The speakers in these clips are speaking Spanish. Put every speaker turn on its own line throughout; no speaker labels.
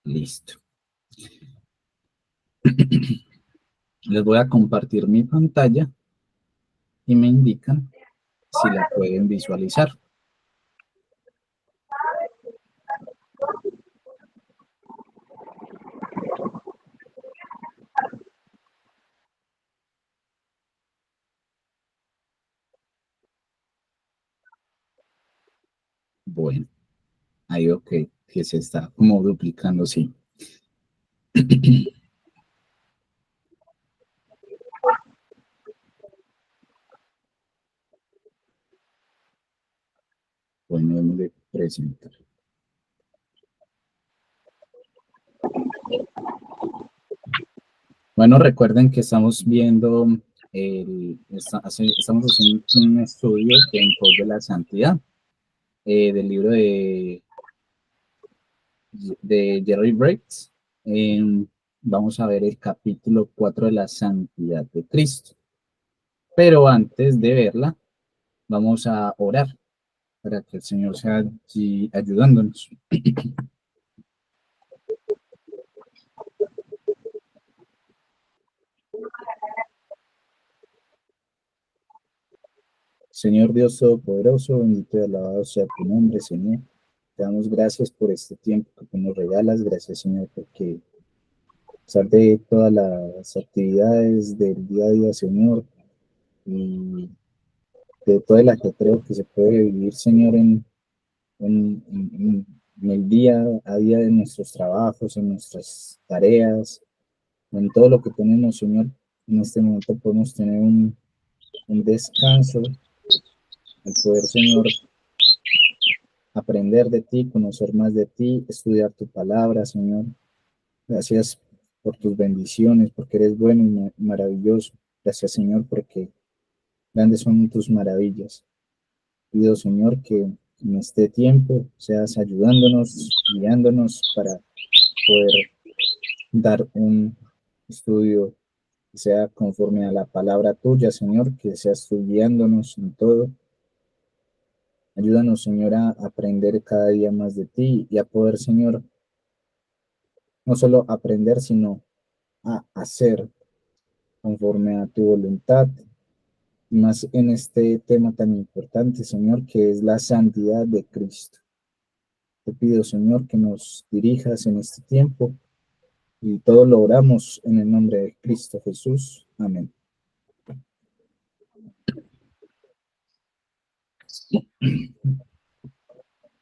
Listo. Les voy a compartir mi pantalla y me indican si la pueden visualizar. Bueno, ahí ok, que se está como duplicando, sí. Bueno, vamos a presentar. Bueno, recuerden que estamos viendo, estamos haciendo un estudio en pos de la santidad del libro de Jerry Bridges. Vamos a ver el capítulo 4 de la santidad de Cristo. Pero antes de verla, vamos a orar para que el Señor sea allí ayudándonos. Señor Dios Todopoderoso, bendito y alabado sea tu nombre, Señor. Te damos gracias por este tiempo que tú nos regalas. Gracias, Señor, porque a pesar de todas las actividades del día a día, Señor, y de todo el ajetreo que se puede vivir, Señor, en el día a día de nuestros trabajos, en nuestras tareas, en todo lo que tenemos, Señor, en este momento podemos tener un descanso, el poder, Señor, aprender de ti, conocer más de ti, estudiar tu palabra, Señor. Gracias por tus bendiciones, porque eres bueno y maravilloso. Gracias, Señor, porque grandes son tus maravillas. Pido, Señor, que en este tiempo seas ayudándonos, guiándonos para poder dar un estudio que sea conforme a la palabra tuya, Señor, que seas tú guiándonos en todo. Ayúdanos, Señor, a aprender cada día más de ti y a poder, Señor, no solo aprender, sino a hacer conforme a tu voluntad, y más en este tema tan importante, Señor, que es la santidad de Cristo. Te pido, Señor, que nos dirijas en este tiempo y todo lo oramos en el nombre de Cristo Jesús. Amén.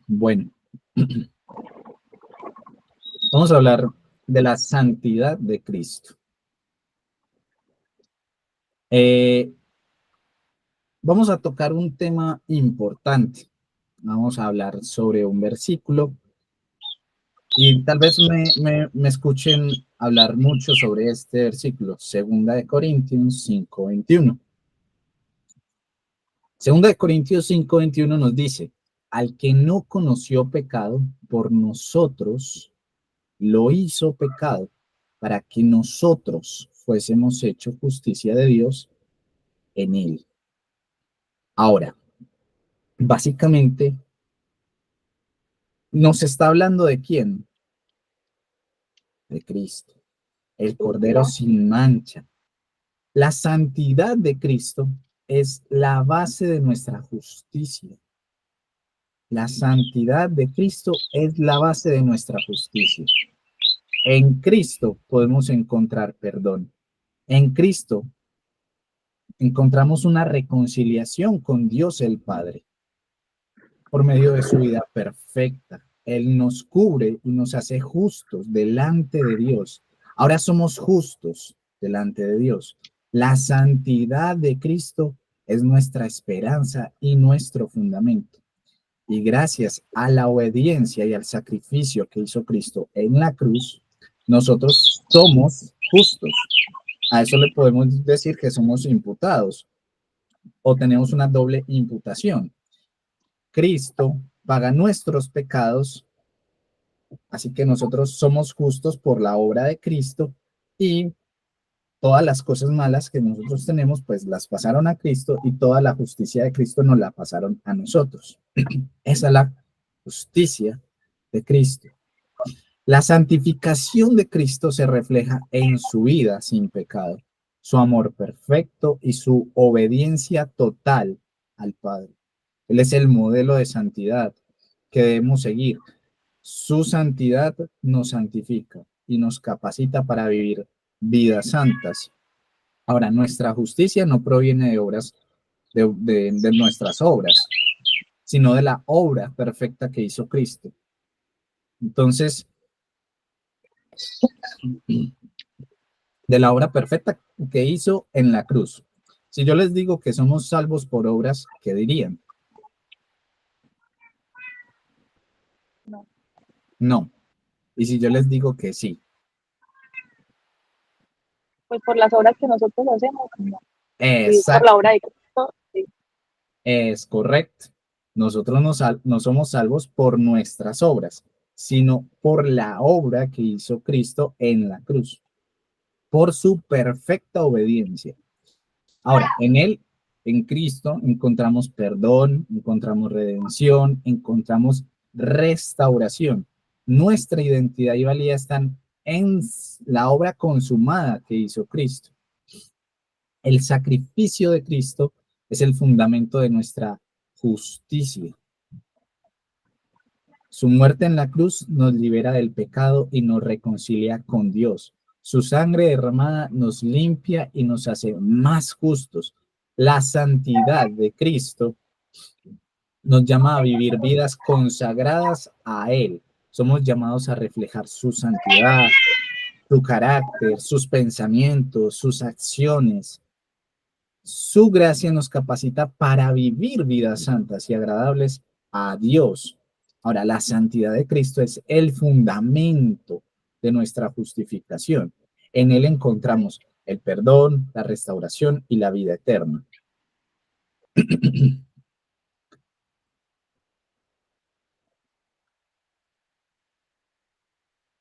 Bueno, vamos a hablar de la santidad de Cristo. Vamos a tocar un tema importante. Vamos a hablar sobre un versículo y tal vez me escuchen hablar mucho sobre este versículo, 2 Corintios 5:21. 2 Corintios 5:21 nos dice, al que no conoció pecado, por nosotros lo hizo pecado, para que nosotros fuésemos hecho justicia de Dios en él. Ahora, básicamente, nos está hablando de quién, de Cristo, el Cordero sin mancha. La santidad de Cristo es la base de nuestra justicia. La santidad de Cristo es la base de nuestra justicia. En Cristo podemos encontrar perdón. En Cristo encontramos una reconciliación con Dios el Padre por medio de su vida perfecta. Él nos cubre y nos hace justos delante de Dios. Ahora somos justos delante de Dios. La santidad de Cristo es nuestra esperanza y nuestro fundamento. Y gracias a la obediencia y al sacrificio que hizo Cristo en la cruz, nosotros somos justos. A eso le podemos decir que somos imputados o tenemos una doble imputación. Cristo paga nuestros pecados, así que nosotros somos justos por la obra de Cristo y todas las cosas malas que nosotros tenemos, pues las pasaron a Cristo y toda la justicia de Cristo nos la pasaron a nosotros. Esa es la justicia de Cristo. La santificación de Cristo se refleja en su vida sin pecado, su amor perfecto y su obediencia total al Padre. Él es el modelo de santidad que debemos seguir. Su santidad nos santifica y nos capacita para vivir vidas santas. Ahora, nuestra justicia no proviene de obras, de nuestras obras, sino de la obra perfecta que hizo Cristo. Entonces, de la obra perfecta que hizo en la cruz. Si yo les digo que somos salvos por obras, ¿qué dirían?
No.
No. Y si yo les digo que sí,
Pues por las obras que nosotros hacemos, no. Sí, por la
exacto,
obra de Cristo, sí.
es correcto. Nosotros no somos salvos por nuestras obras, sino por la obra que hizo Cristo en la cruz, por su perfecta obediencia. Ahora, en Él, en Cristo, encontramos perdón, encontramos redención, encontramos restauración. Nuestra identidad y valía están en la obra consumada que hizo Cristo. El sacrificio de Cristo es el fundamento de nuestra justicia. Su muerte en la cruz nos libera del pecado y nos reconcilia con Dios. Su sangre derramada nos limpia y nos hace más justos. La santidad de Cristo nos llama a vivir vidas consagradas a Él. Somos llamados a reflejar su santidad, su carácter, sus pensamientos, sus acciones. Su gracia nos capacita para vivir vidas santas y agradables a Dios. Ahora, la santidad de Cristo es el fundamento de nuestra justificación. En Él encontramos el perdón, la restauración y la vida eterna.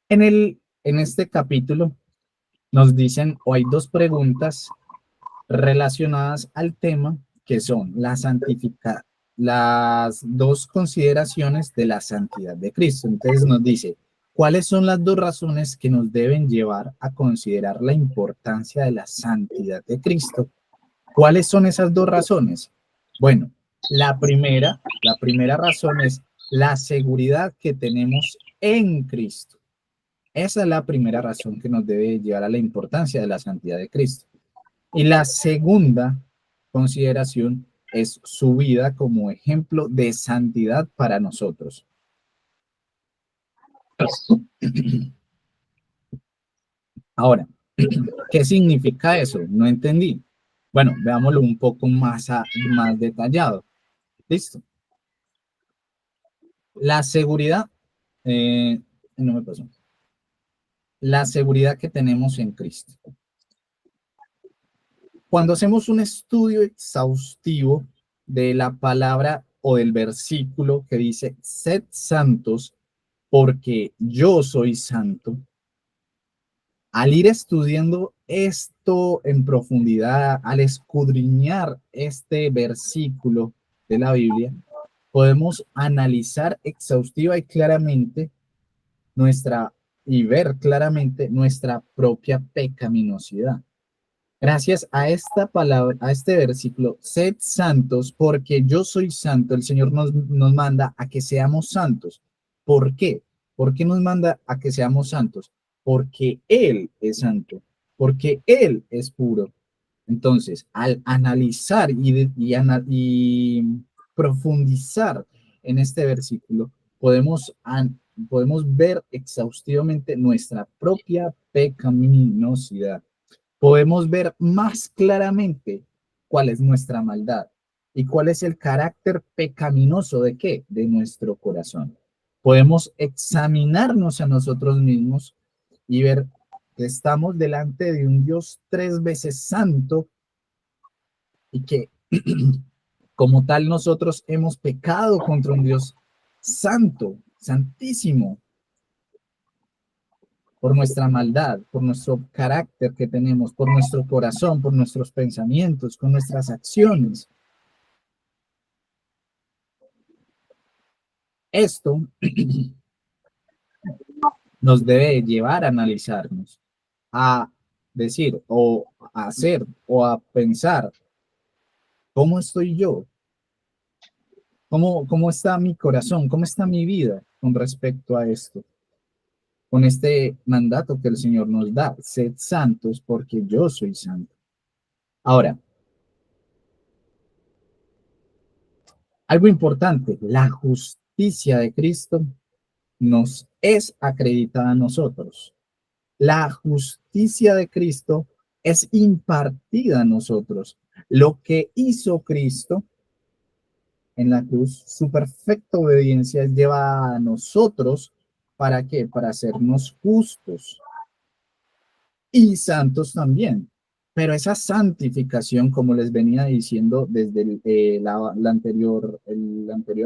En este capítulo nos dicen, o hay dos preguntas relacionadas al tema, que son las dos consideraciones de la santidad de Cristo. Entonces nos dice, ¿cuáles son las dos razones que nos deben llevar a considerar la importancia de la santidad de Cristo? ¿Cuáles son esas dos razones? Bueno, la primera razón es la seguridad que tenemos en Cristo. Esa es la primera razón que nos debe llevar a la importancia de la santidad de Cristo. Y la segunda consideración es su vida como ejemplo de santidad para nosotros. Ahora, ¿qué significa eso? No entendí. Bueno, veámoslo un poco más detallado. Listo. La seguridad, no me pasó. La seguridad que tenemos en Cristo. Cuando hacemos un estudio exhaustivo de la palabra o del versículo que dice, sed santos porque yo soy santo, al ir estudiando esto en profundidad, al escudriñar este versículo de la Biblia, podemos analizar exhaustiva y claramente nuestra y ver claramente nuestra propia pecaminosidad. Gracias a esta palabra, a este versículo, sed santos porque yo soy santo, el Señor nos manda a que seamos santos. ¿Por qué? ¿Por qué nos manda a que seamos santos? Porque Él es santo, porque Él es puro. Entonces, al analizar y profundizar en este versículo, podemos ver exhaustivamente nuestra propia pecaminosidad. Podemos ver más claramente cuál es nuestra maldad y cuál es el carácter pecaminoso de qué, de nuestro corazón. Podemos examinarnos a nosotros mismos y ver que estamos delante de un Dios 3 veces santo y que como tal nosotros hemos pecado contra un Dios santo, santísimo, por nuestra maldad, por nuestro carácter que tenemos, por nuestro corazón, por nuestros pensamientos, con nuestras acciones. Esto nos debe llevar a analizarnos, a decir o a hacer o a pensar, ¿cómo estoy yo? ¿Cómo está mi corazón? ¿Cómo está mi vida con respecto a esto? Con este mandato que el Señor nos da, sed santos porque yo soy santo. Ahora, algo importante, la justicia de Cristo nos es acreditada a nosotros. La justicia de Cristo es impartida a nosotros. Lo que hizo Cristo en la cruz, su perfecta obediencia lleva a nosotros, ¿para qué? Para hacernos justos y santos también. Pero esa santificación, como les venía diciendo desde el anterior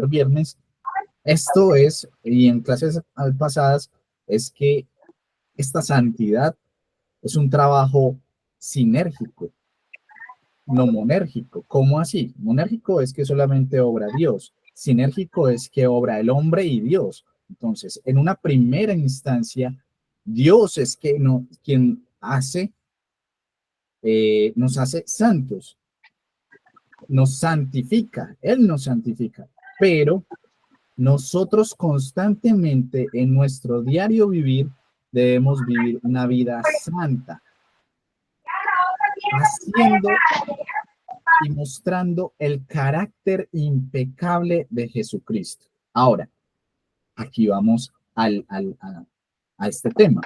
viernes, esto es, y en clases pasadas, es que esta santidad es un trabajo sinérgico, no monérgico. ¿Cómo así? Monérgico es que solamente obra Dios. Sinérgico es que obra el hombre y Dios. Entonces, en una primera instancia, Dios es que no, quien hace, nos hace santos, nos santifica, Él nos santifica, pero nosotros constantemente en nuestro diario vivir debemos vivir una vida santa, haciendo y mostrando el carácter impecable de Jesucristo. Ahora, aquí vamos a este tema.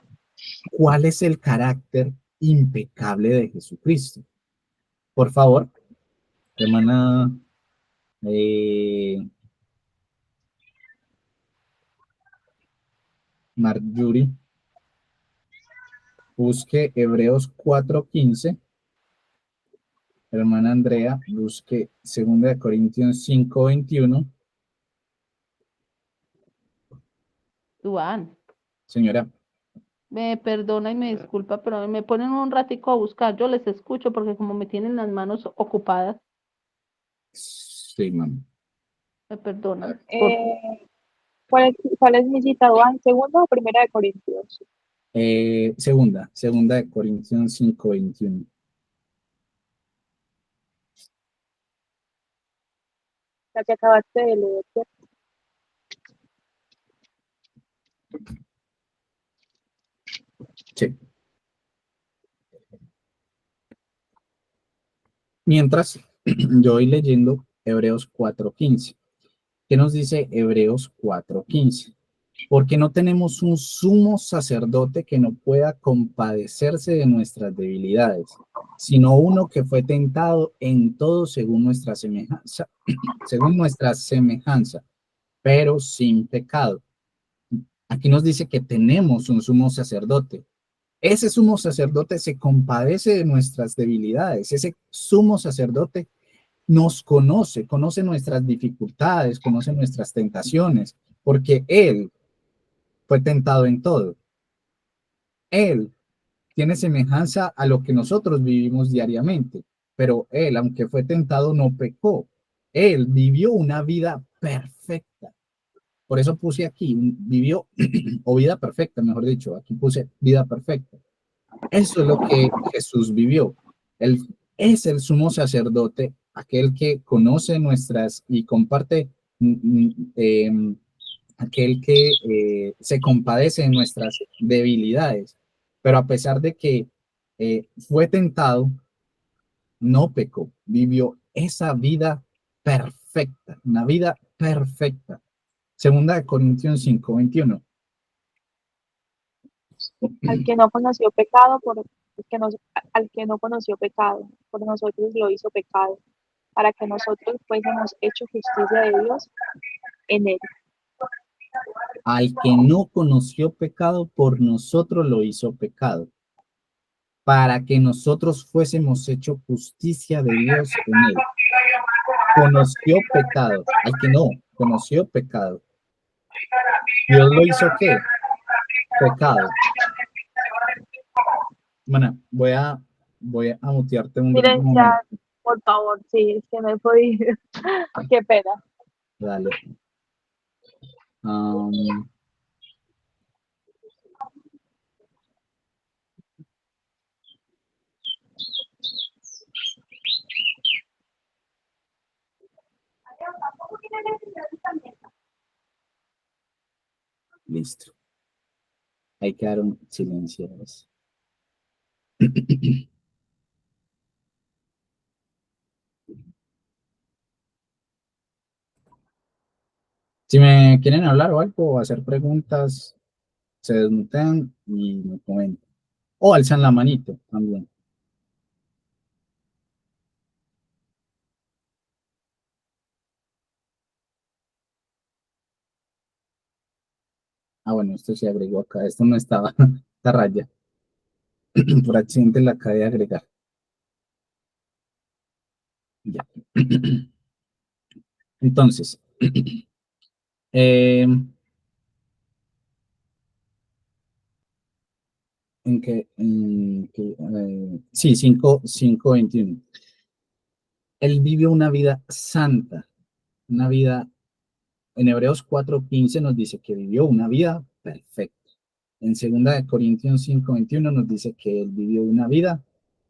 ¿Cuál es el carácter impecable de Jesucristo? Por favor, hermana Marjorie, busque Hebreos 4:15. Hermana Andrea, busque 2 Corintios 5:21.
Duan,
Señora.
me perdona y me disculpa, pero me ponen un ratico a buscar. Yo les escucho porque como me tienen las manos ocupadas,
Sí, mamá.
me perdonan.
¿Cuál es mi cita, Juan? ¿Segunda o primera de Corintios?
Segunda de Corintios 5:21.
La que acabaste de leer, ¿cierto?
Sí. Mientras, yo voy leyendo Hebreos 4:15. ¿Qué nos dice Hebreos 4:15? Porque no tenemos un sumo sacerdote que no pueda compadecerse de nuestras debilidades, sino uno que fue tentado en todo según nuestra semejanza, según nuestra semejanza, pero sin pecado. Aquí nos dice que tenemos un sumo sacerdote. Ese sumo sacerdote se compadece de nuestras debilidades. Ese sumo sacerdote nos conoce, conoce nuestras dificultades, conoce nuestras tentaciones, porque Él fue tentado en todo. Él tiene semejanza a lo que nosotros vivimos diariamente, pero Él, aunque fue tentado, no pecó. Él vivió una vida perfecta. Por eso puse aquí, vivió, o vida perfecta, mejor dicho, aquí puse vida perfecta. Eso es lo que Jesús vivió. Él es el sumo sacerdote, aquel que conoce nuestras y comparte, aquel que se compadece de nuestras debilidades. Pero a pesar de que fue tentado, no pecó, vivió esa vida perfecta, una vida perfecta. Segunda de Corintios 5:21.
Al que no conoció pecado, al que no conoció pecado, por nosotros lo hizo pecado, para que nosotros fuésemos hecho justicia de Dios en él.
Al que no conoció pecado, por nosotros lo hizo pecado, para que nosotros fuésemos hecho justicia de Dios en él. Conoció pecado, al que no conoció pecado. Dios lo hizo ¿qué? Pecado. Bueno, voy a mutearte un momento.
Silenciar, por favor, sí, es que no he podido. Qué pena.
Dale. Listo. Ahí quedaron silenciados. Si me quieren hablar o algo, o hacer preguntas, se desmutean y me comentan. O alzan la manito también. Ah, bueno, esto se agregó acá. Esto no estaba, esta raya. Por accidente la acabé de agregar. Ya. Entonces, eh, sí, 5:21. Él vivió una vida santa, una vida, en Hebreos 4:15 nos dice que vivió una vida perfecta. En 2 Corintios 5:21 nos dice que él vivió una vida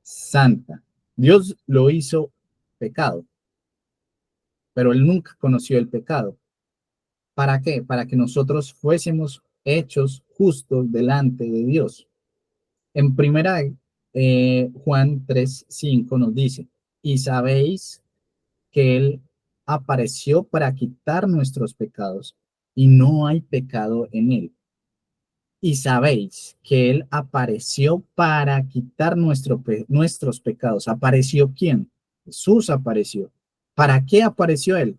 santa. Dios lo hizo pecado, pero él nunca conoció el pecado. ¿Para qué? Para que nosotros fuésemos hechos justos delante de Dios. En primera Juan 3:5 nos dice, y sabéis que Él apareció para quitar nuestros pecados y no hay pecado en Él. Y sabéis que Él apareció para quitar nuestros pecados. ¿Apareció quién? Jesús apareció. ¿Para qué apareció Él?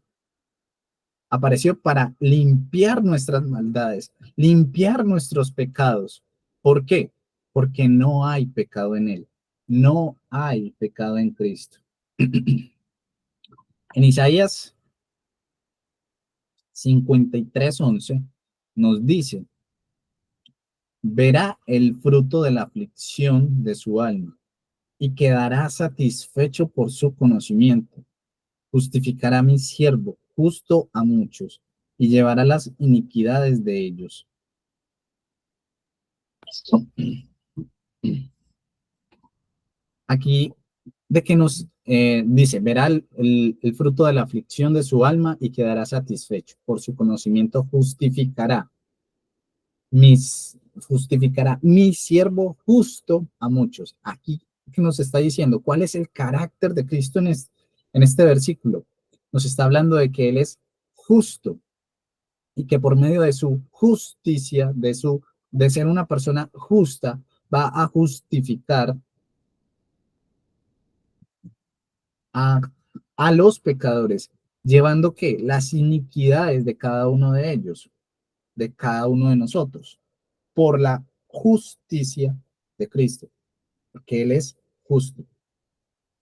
Apareció para limpiar nuestras maldades, limpiar nuestros pecados. ¿Por qué? Porque no hay pecado en Él. No hay pecado en Cristo. En Isaías 53:11 nos dice, verá el fruto de la aflicción de su alma y quedará satisfecho por su conocimiento. Justificará a mi siervo justo a muchos y llevará las iniquidades de ellos. Aquí de que nos dice, verá el fruto de la aflicción de su alma y quedará satisfecho. Por su conocimiento justificará mi siervo justo a muchos. Aquí que nos está diciendo cuál es el carácter de Cristo en este versículo. Nos está hablando de que Él es justo y que por medio de su justicia, de ser una persona justa, va a justificar a, a los pecadores, llevando que las iniquidades de cada uno de ellos, de cada uno de nosotros, por la justicia de Cristo, porque Él es justo.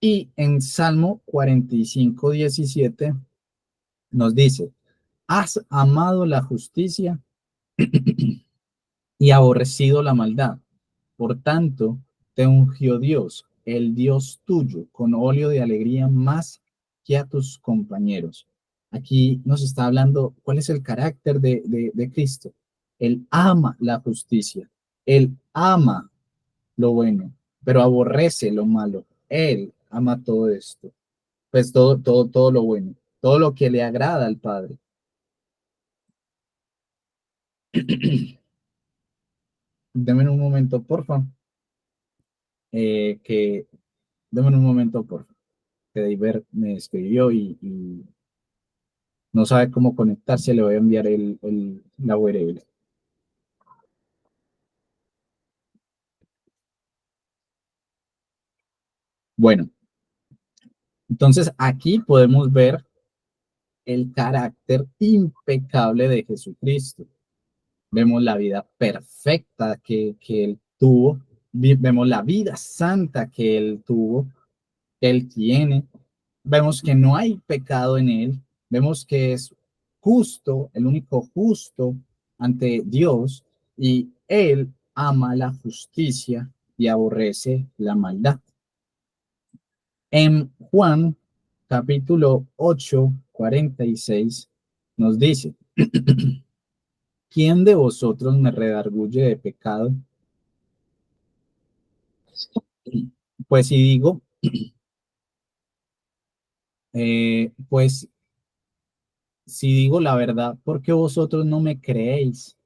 Y en Salmo 45:17 nos dice, has amado la justicia y aborrecido la maldad. Por tanto, te ungió Dios, el Dios tuyo, con óleo de alegría más que a tus compañeros. Aquí nos está hablando cuál es el carácter de Cristo. Él ama la justicia, Él ama lo bueno, pero aborrece lo malo. Él ama todo esto, pues todo lo bueno, todo lo que le agrada al Padre. Deme un momento, por favor. Que Deme un momento, por favor. Que Deiber me escribió y no sabe cómo conectarse. Le voy a enviar la URL. Bueno, entonces aquí podemos ver el carácter impecable de Jesucristo. Vemos la vida perfecta que él tuvo, vemos la vida santa que él tuvo, que él tiene, vemos que no hay pecado en él, vemos que es justo, el único justo ante Dios, y él ama la justicia y aborrece la maldad. En Juan capítulo 8:46 nos dice, ¿quién de vosotros me redarguye de pecado? Pues si digo, pues si digo la verdad, ¿por qué vosotros no me creéis?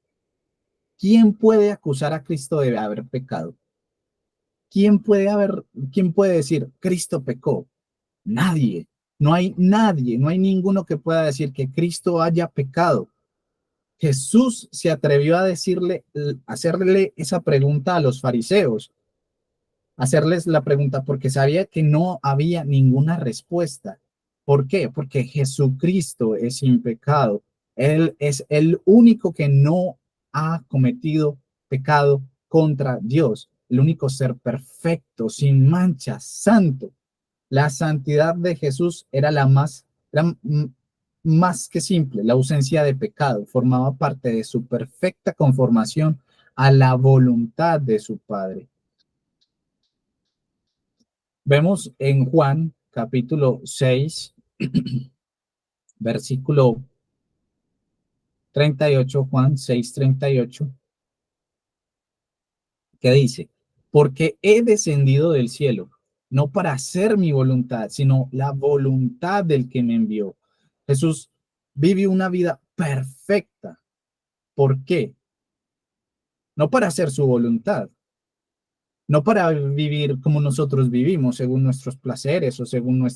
¿Quién puede acusar a Cristo de haber pecado? ¿Quién puede decir, Cristo pecó? Nadie. No hay nadie, no hay ninguno que pueda decir que Cristo haya pecado. Jesús se atrevió a hacerle esa pregunta a los fariseos, hacerles la pregunta porque sabía que no había ninguna respuesta. ¿Por qué? Porque Jesucristo es sin pecado. Él es el único que no ha cometido pecado contra Dios, el único ser perfecto, sin mancha, santo. La santidad de Jesús era más que simple. La ausencia de pecado formaba parte de su perfecta conformación a la voluntad de su Padre. Vemos en Juan capítulo 6, versículo 38, Juan 6, 38, que dice, porque he descendido del cielo, no para hacer mi voluntad, sino la voluntad del que me envió. Jesús vive una vida perfecta. ¿Por qué? No para hacer su voluntad, no para vivir como nosotros vivimos, según nuestros placeres o según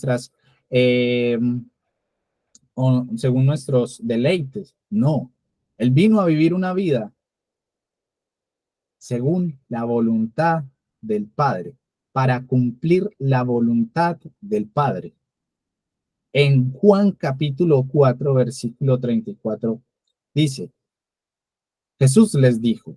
según nuestros deleites. No, Él vino a vivir una vida según la voluntad del Padre, para cumplir la voluntad del Padre. En Juan capítulo 4, versículo 34, dice, Jesús les dijo,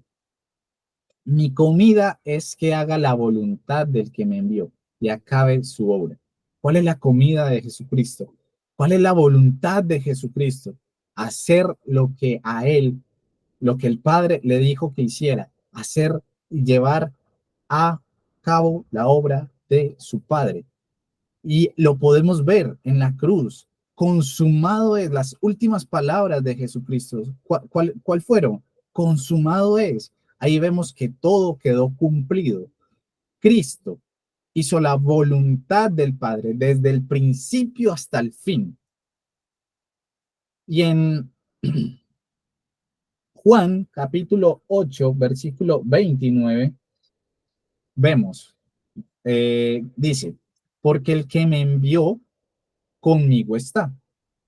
mi comida es que haga la voluntad del que me envió y acabe su obra. ¿Cuál es la comida de Jesucristo? ¿Cuál es la voluntad de Jesucristo? Hacer lo que a Él, lo que el Padre le dijo que hiciera, hacer y llevar a cabo la obra de su Padre. Y lo podemos ver en la cruz. Consumado es, las últimas palabras de Jesucristo. ¿Cuál fueron? Consumado es. Ahí vemos que todo quedó cumplido. Cristo hizo la voluntad del Padre desde el principio hasta el fin. Y en Juan capítulo 8, versículo 29, vemos, dice, porque el que me envió conmigo está.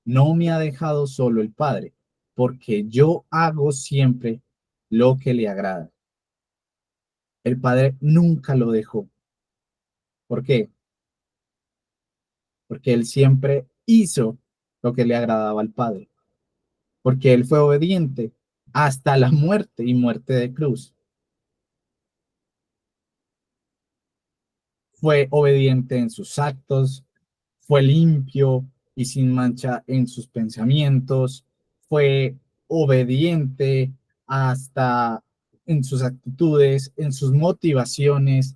No me ha dejado solo el Padre, porque yo hago siempre lo que le agrada. El Padre nunca lo dejó. ¿Por qué? Porque él siempre hizo lo que le agradaba al Padre. Porque él fue obediente hasta la muerte y muerte de cruz. Fue obediente en sus actos, fue limpio y sin mancha en sus pensamientos, fue obediente hasta en sus actitudes, en sus motivaciones,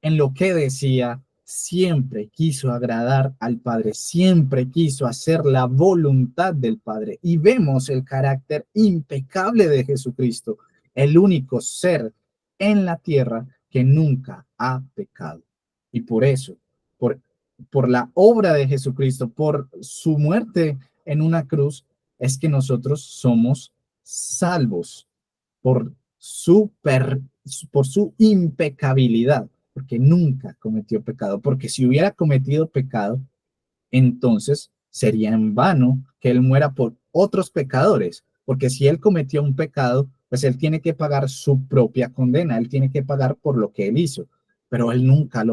en lo que decía. Siempre quiso agradar al Padre, siempre quiso hacer la voluntad del Padre. Y vemos el carácter impecable de Jesucristo, el único ser en la tierra que nunca ha pecado. Y por eso, por por la obra de Jesucristo, por su muerte en una cruz, es que nosotros somos salvos por por su impecabilidad, porque nunca cometió pecado, porque si hubiera cometido pecado, entonces sería en vano que él muera por otros pecadores, porque si él cometió un pecado, pues él tiene que pagar su propia condena, él tiene que pagar por lo que él hizo, pero él nunca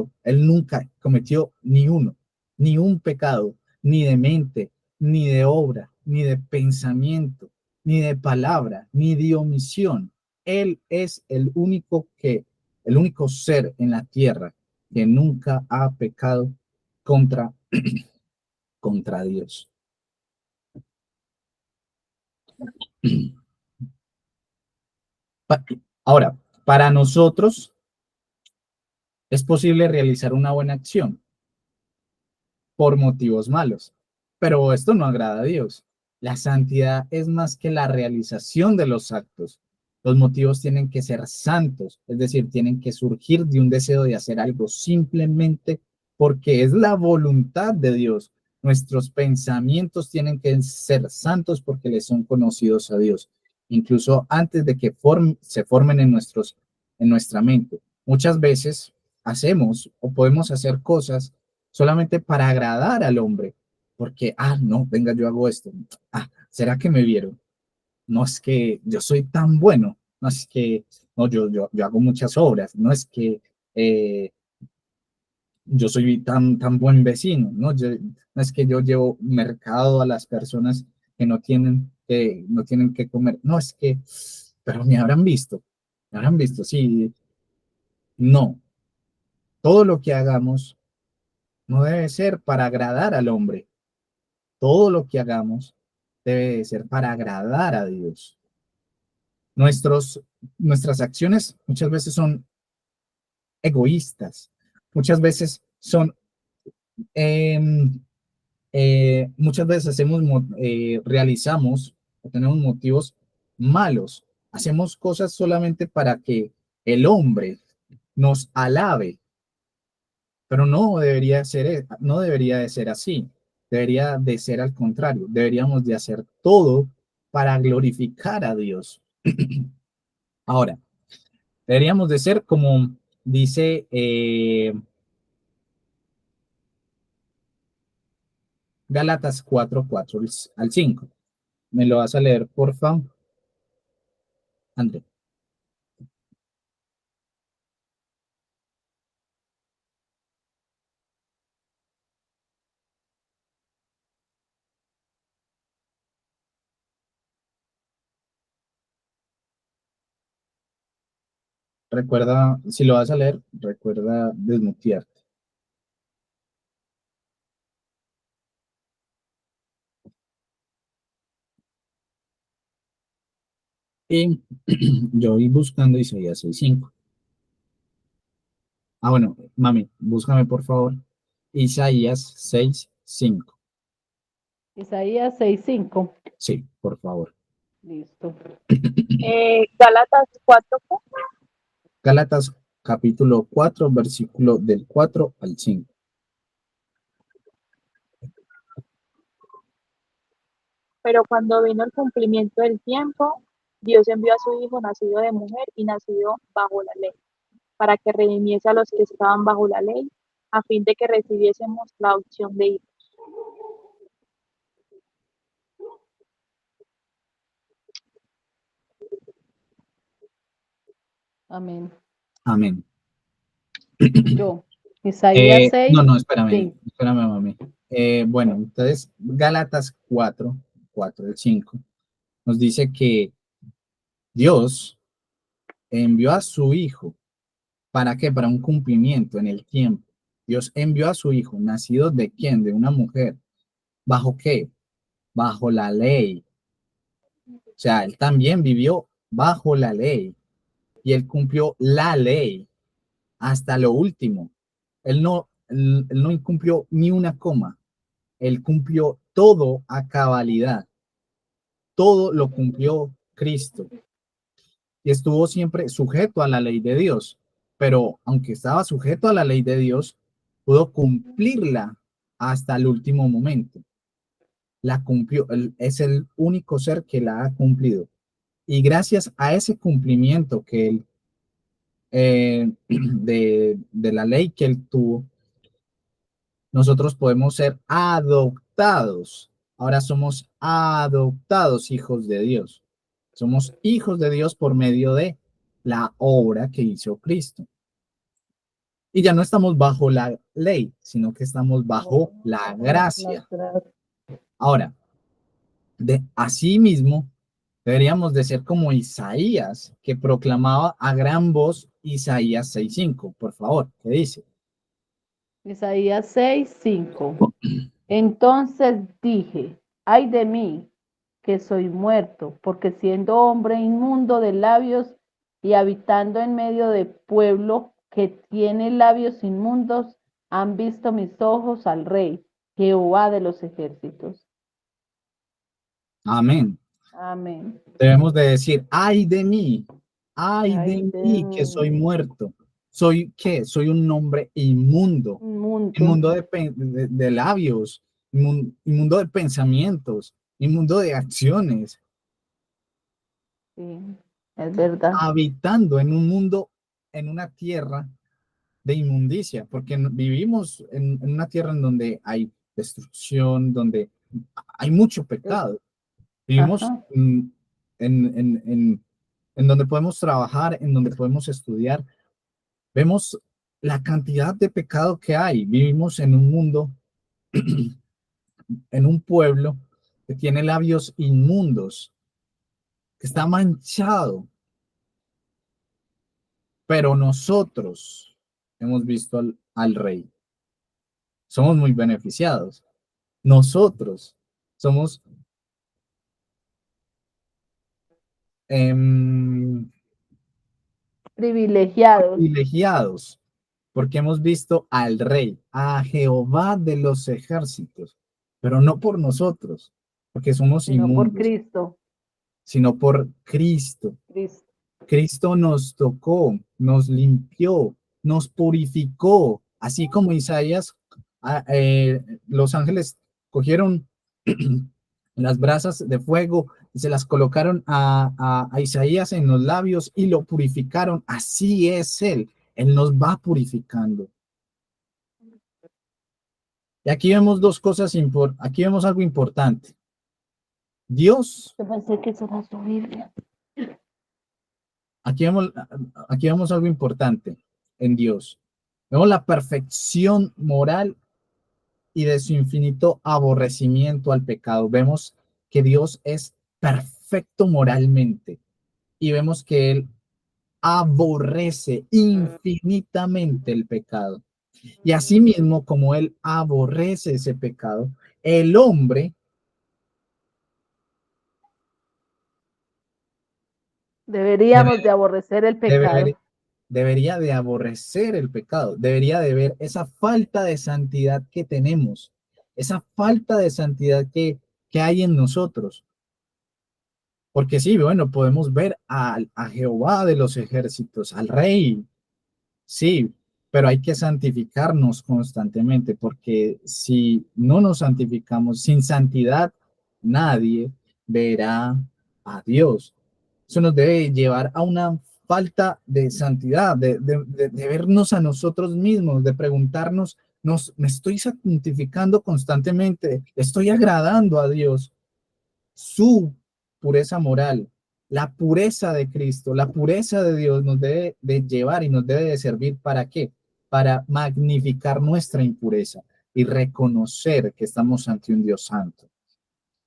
cometió ni uno, ni un pecado, ni de mente, ni de obra, ni de pensamiento, ni de palabra, ni de omisión. Él es el único ser en la tierra que nunca ha pecado contra Dios. Ahora, para nosotros es posible realizar una buena acción por motivos malos, pero esto no agrada a Dios. La santidad es más que la realización de los actos. Los motivos tienen que ser santos, es decir, tienen que surgir de un deseo de hacer algo simplemente porque es la voluntad de Dios. Nuestros pensamientos tienen que ser santos porque les son conocidos a Dios. incluso antes de que se formen en nuestra mente. Muchas veces hacemos o podemos hacer cosas solamente para agradar al hombre, porque, no, venga, yo hago esto. ¿Será que me vieron? No es que yo soy tan bueno, no es que, no, yo hago muchas obras, no es que eh, yo soy tan buen vecino, ¿no? No es que yo llevo mercado a las personas que no tienen que comer, no es que, pero me habrán visto, sí, no, todo lo que hagamos no debe ser para agradar al hombre, todo lo que hagamos debe de ser para agradar a Dios. Nuestros, Nuestras acciones muchas veces son egoístas, muchas veces son eh, muchas veces realizamos o tenemos motivos malos. Hacemos cosas solamente para que el hombre nos alabe, pero no debería de ser así. Debería de ser al contrario. Deberíamos de hacer todo para glorificar a Dios. Ahora, deberíamos de ser como dice Gálatas 4:4 al 5. ¿Me lo vas a leer, por favor, André? Recuerda, si lo vas a leer, recuerda desmutearte. Y yo voy buscando Isaías 6:5. Bueno, mami, búscame por favor. Isaías 6:5.
Isaías 6:5.
Sí, por favor.
Listo.
Gálatas 4,
Gálatas capítulo 4, versículo del 4 al 5.
pero cuando vino el cumplimiento del tiempo, Dios envió a su Hijo nacido de mujer y nacido bajo la ley, para que redimiese a los que estaban bajo la ley, a fin de que recibiésemos la adopción de hijos.
Amén.
Amén.
Yo. Isaías
No,
6,
no, espérame,
5.
espérame, mami. Bueno, entonces Gálatas 4 al 5 nos dice que Dios envió a su Hijo. ¿Para qué? Para un cumplimiento en el tiempo. Dios envió a su Hijo, nacido de quién? De una mujer. ¿Bajo qué? Bajo la ley. O sea, él también vivió bajo la ley y él cumplió la ley hasta lo último. Él no incumplió ni una coma. Él cumplió todo a cabalidad. Todo lo cumplió Cristo y estuvo siempre sujeto a la ley de Dios. Pero aunque estaba sujeto a la ley de Dios, pudo cumplirla hasta el último momento. La cumplió, es el único ser que la ha cumplido. Y gracias a ese cumplimiento que él, de la ley que él tuvo, nosotros podemos ser adoptados. Ahora somos adoptados hijos de Dios. Somos hijos de Dios por medio de la obra que hizo Cristo. Y ya no estamos bajo la ley, sino que estamos bajo la gracia. Ahora, así mismo, deberíamos de ser como Isaías, que proclamaba a gran voz Isaías 6:5. Por favor, ¿qué dice?
Isaías 6:5. Entonces dije, ay de mí, que soy muerto, porque siendo hombre inmundo de labios y habitando en medio de pueblo que tiene labios inmundos, han visto mis ojos al Rey, Jehová de los ejércitos.
Amén.
Amén.
Debemos de decir, ay
Ay
de
de
mí que soy
mí,
muerto. ¿Soy qué? Soy un hombre inmundo,
inmundo.
inmundo de labios, inmundo de pensamientos, inmundo de acciones.
Sí, es verdad.
habitando en un mundo, en una tierra de inmundicia, porque vivimos en una tierra en donde hay destrucción, donde hay mucho pecado. Vivimos
Ajá.
en donde podemos trabajar, en donde podemos estudiar. Vemos la cantidad de pecado que hay. Vivimos en un mundo, en un pueblo que tiene labios inmundos, que está manchado, pero nosotros hemos visto al rey. Somos muy beneficiados. Nosotros somos em,
Privilegiados,
privilegiados porque hemos visto al rey, a Jehová de los ejércitos, pero no por nosotros, porque somos
sino por
inmundos,
Cristo.
sino por Cristo.
Cristo.
Cristo nos tocó, nos limpió, nos purificó, así como Isaías, los ángeles cogieron las brasas de fuego y se las colocaron a Isaías en los labios y lo purificaron. Así es Él nos va purificando. Y aquí vemos dos cosas, aquí vemos algo importante. Dios,
Yo pensé que eso era su Biblia.
aquí vemos, aquí vemos algo importante en Dios. Vemos la perfección moral y de su infinito aborrecimiento al pecado. Vemos que Dios es perfecto moralmente y vemos que Él aborrece infinitamente el pecado. Y asimismo, como Él aborrece ese pecado, el hombre
Deberíamos de aborrecer el
debe,
pecado.
debería de aborrecer el pecado, debería de ver esa falta de santidad que tenemos, esa falta de santidad que hay en nosotros. Porque sí, bueno, podemos ver a Jehová de los ejércitos, al rey, sí, pero hay que santificarnos constantemente, porque si no nos santificamos, sin santidad, nadie verá a Dios. Eso nos debe llevar a una falta de santidad, de vernos a nosotros mismos, de preguntarnos, ¿me estoy santificando constantemente? ¿Estoy agradando a Dios? Su pureza moral, la pureza de Cristo, la pureza de Dios nos debe de llevar y nos debe de servir ¿para qué? Para magnificar nuestra impureza y reconocer que estamos ante un Dios santo.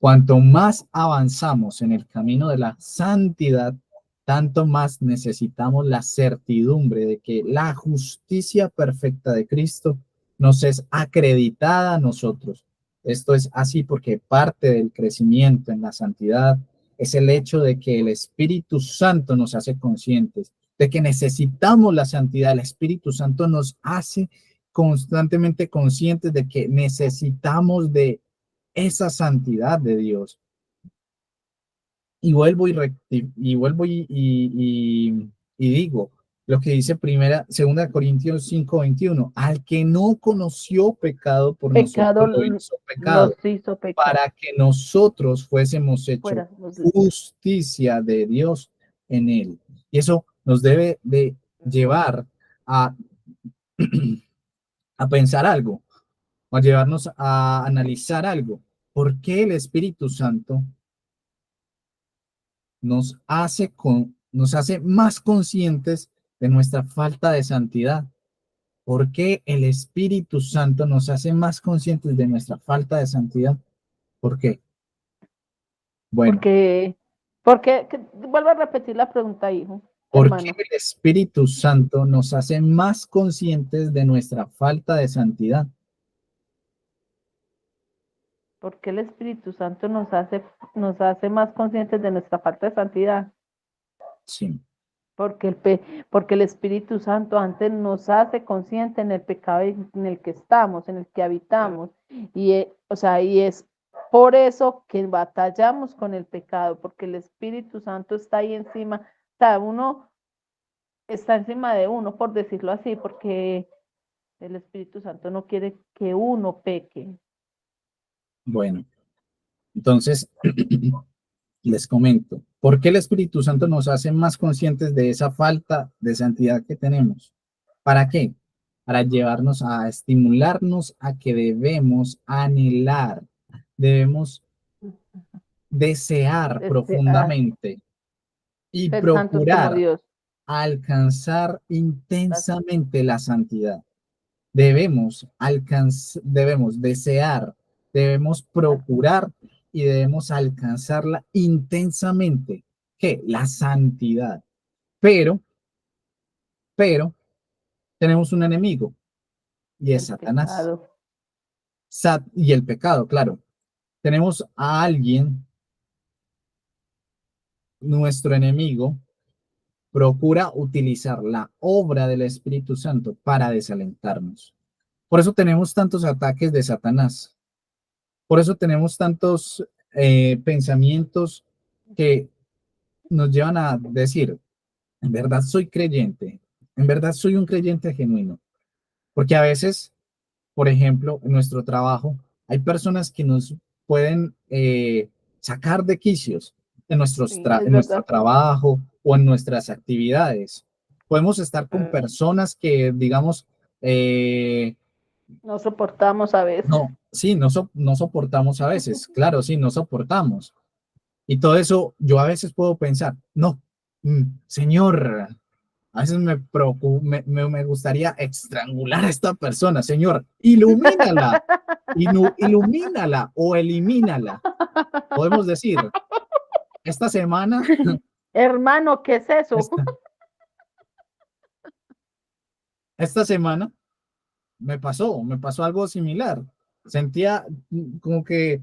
Cuanto más avanzamos en el camino de la santidad, tanto más necesitamos la certidumbre de que la justicia perfecta de Cristo nos es acreditada a nosotros. Esto es así porque parte del crecimiento en la santidad es el hecho de que el Espíritu Santo nos hace conscientes de que necesitamos la santidad. El Espíritu Santo nos hace constantemente conscientes de que necesitamos de esa santidad de Dios. Y vuelvo y digo lo que dice segunda Corintios 5:21, al que no conoció pecado por nosotros
Pecado
lo hizo pecado,
nos hizo pecar.
para que nosotros fuésemos hecho
Fuera.
justicia de Dios en él. Y eso nos debe de llevar a, a pensar algo, a llevarnos a analizar algo. ¿Por qué el Espíritu Santo nos hace más conscientes de nuestra falta de santidad? ¿Por qué el Espíritu Santo nos hace más conscientes de nuestra falta de santidad? ¿Por qué? Bueno,
Vuelvo a repetir la pregunta, hijo,
¿por qué
hermano.
el Espíritu Santo nos hace más conscientes de nuestra falta de santidad?
Porque el Espíritu Santo nos hace más conscientes de nuestra falta de santidad.
Sí,
Porque el Espíritu Santo antes nos hace consciente en el pecado en el que estamos, en el que habitamos. O sea, y es por eso que batallamos con el pecado, porque el Espíritu Santo está ahí encima. O sea, uno está encima de uno, por decirlo así, porque el Espíritu Santo no quiere que uno peque.
bueno, entonces Les comento, ¿por qué el Espíritu Santo nos hace más conscientes de esa falta de santidad que tenemos? ¿Para qué? Para llevarnos a estimularnos a que debemos anhelar, debemos desear
Desear
profundamente y
ser santos como
procurar
Dios.
alcanzar intensamente la santidad. Debemos desear, debemos procurar y debemos alcanzarla intensamente. ¿Qué? La santidad. Pero, pero, tenemos un enemigo y es
El
Satanás.
pecado.
Y el pecado, claro. Tenemos a alguien, nuestro enemigo, procura utilizar la obra del Espíritu Santo para desalentarnos. Por eso tenemos tantos ataques de Satanás. Por eso tenemos tantos pensamientos que nos llevan a decir, en verdad soy creyente, en verdad soy un creyente genuino. Porque a veces, por ejemplo, en nuestro trabajo, hay personas que nos pueden sacar de quicios
Sí, es
en nuestro
verdad.
trabajo o en nuestras actividades. Podemos estar con
Mm.
personas que, digamos,
No soportamos a veces.
no, sí, no soportamos a veces, claro, sí, no soportamos. Y todo eso, yo a veces puedo pensar, no, señor, a veces me gustaría estrangular a esta persona, señor, ilumínala, ilumínala o elimínala. Podemos decir, esta semana,
Hermano, ¿qué es eso?
esta, esta semana me pasó algo similar. Sentía como que,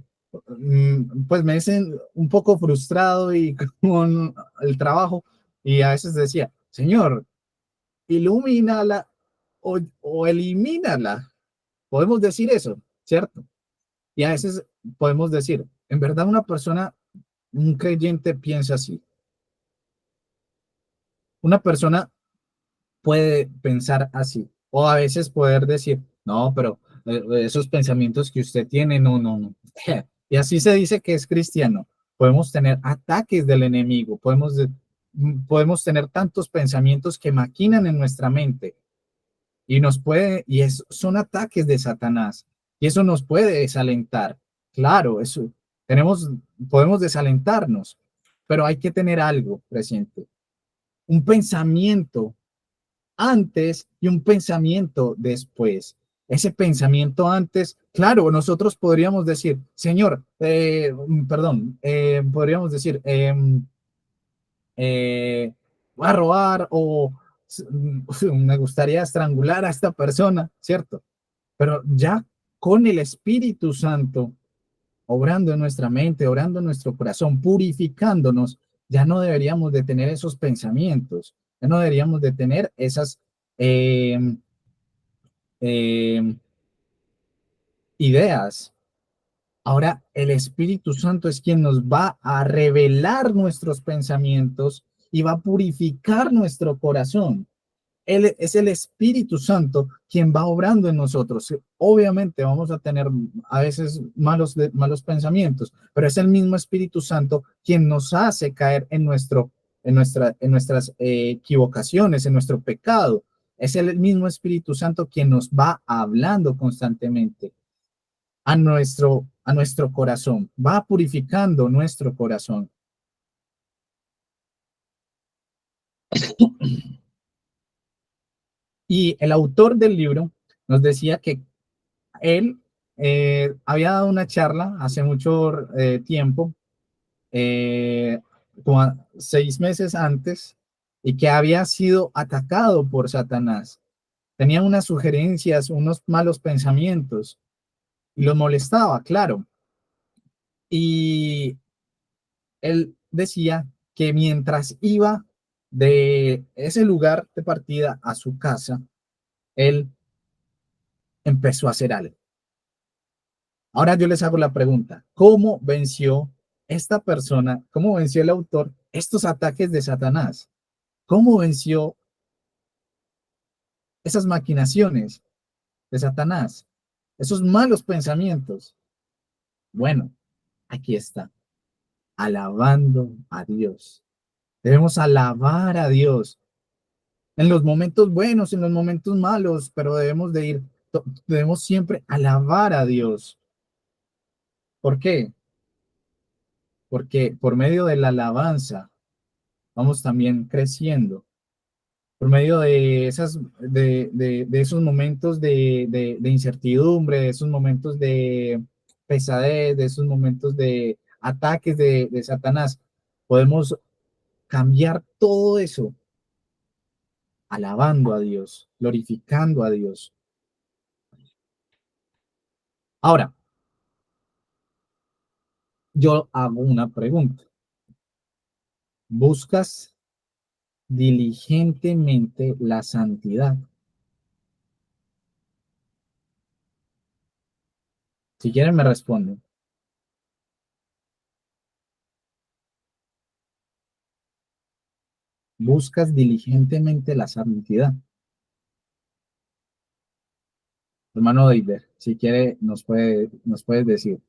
pues me dicen un poco frustrado y con el trabajo y a veces decía, señor, ilumínala o elimínala. Podemos decir eso, ¿cierto? Y a veces podemos decir, en verdad una persona, un creyente piensa así. Una persona puede pensar así. O a veces poder decir, no, pero esos pensamientos que usted tiene, no, no, no. Y así se dice que es cristiano. Podemos tener ataques del enemigo, podemos tener tantos pensamientos que maquinan en nuestra mente y son ataques de Satanás y eso nos puede desalentar. Claro, podemos desalentarnos, pero hay que tener algo presente, un pensamiento antes y un pensamiento después. Ese pensamiento antes, claro, nosotros podríamos decir, Señor, perdón, podríamos decir, voy a robar o me gustaría estrangular a esta persona, ¿cierto? Pero ya con el Espíritu Santo obrando en nuestra mente, obrando en nuestro corazón, purificándonos, ya no deberíamos de tener esos pensamientos, ya no deberíamos de tener esas eh, eh, ideas. Ahora el Espíritu Santo es quien nos va a revelar nuestros pensamientos y va a purificar nuestro corazón. Él es el Espíritu Santo quien va obrando en nosotros. Obviamente vamos a tener a veces malos pensamientos, pero es el mismo Espíritu Santo quien nos hace caer en nuestras equivocaciones, en nuestro pecado. Es el mismo Espíritu Santo quien nos va hablando constantemente a nuestro corazón, va purificando nuestro corazón. Y el autor del libro nos decía que él había dado una charla hace mucho tiempo, como 6 meses antes, y que había sido atacado por Satanás. Tenía unas sugerencias, unos malos pensamientos, y lo molestaba, claro. Y él decía que mientras iba de ese lugar de partida a su casa, él empezó a hacer algo. Ahora yo les hago la pregunta, ¿cómo venció esta persona, cómo venció el autor estos ataques de Satanás? ¿Cómo venció esas maquinaciones de Satanás? Esos malos pensamientos. Bueno, aquí está. alabando a Dios. Debemos alabar a Dios en los momentos buenos, en los momentos malos, pero debemos siempre alabar a Dios. ¿Por qué? Porque por medio de la alabanza vamos también creciendo. Por medio de de esos momentos de incertidumbre, de esos momentos de pesadez, de esos momentos de ataques de Satanás, podemos cambiar todo eso alabando a Dios, glorificando a Dios. Ahora, yo hago una pregunta. ¿Buscas diligentemente la santidad? Si quieren me responden. ¿Buscas diligentemente la santidad? Hermano David, si quiere, nos puedes decir.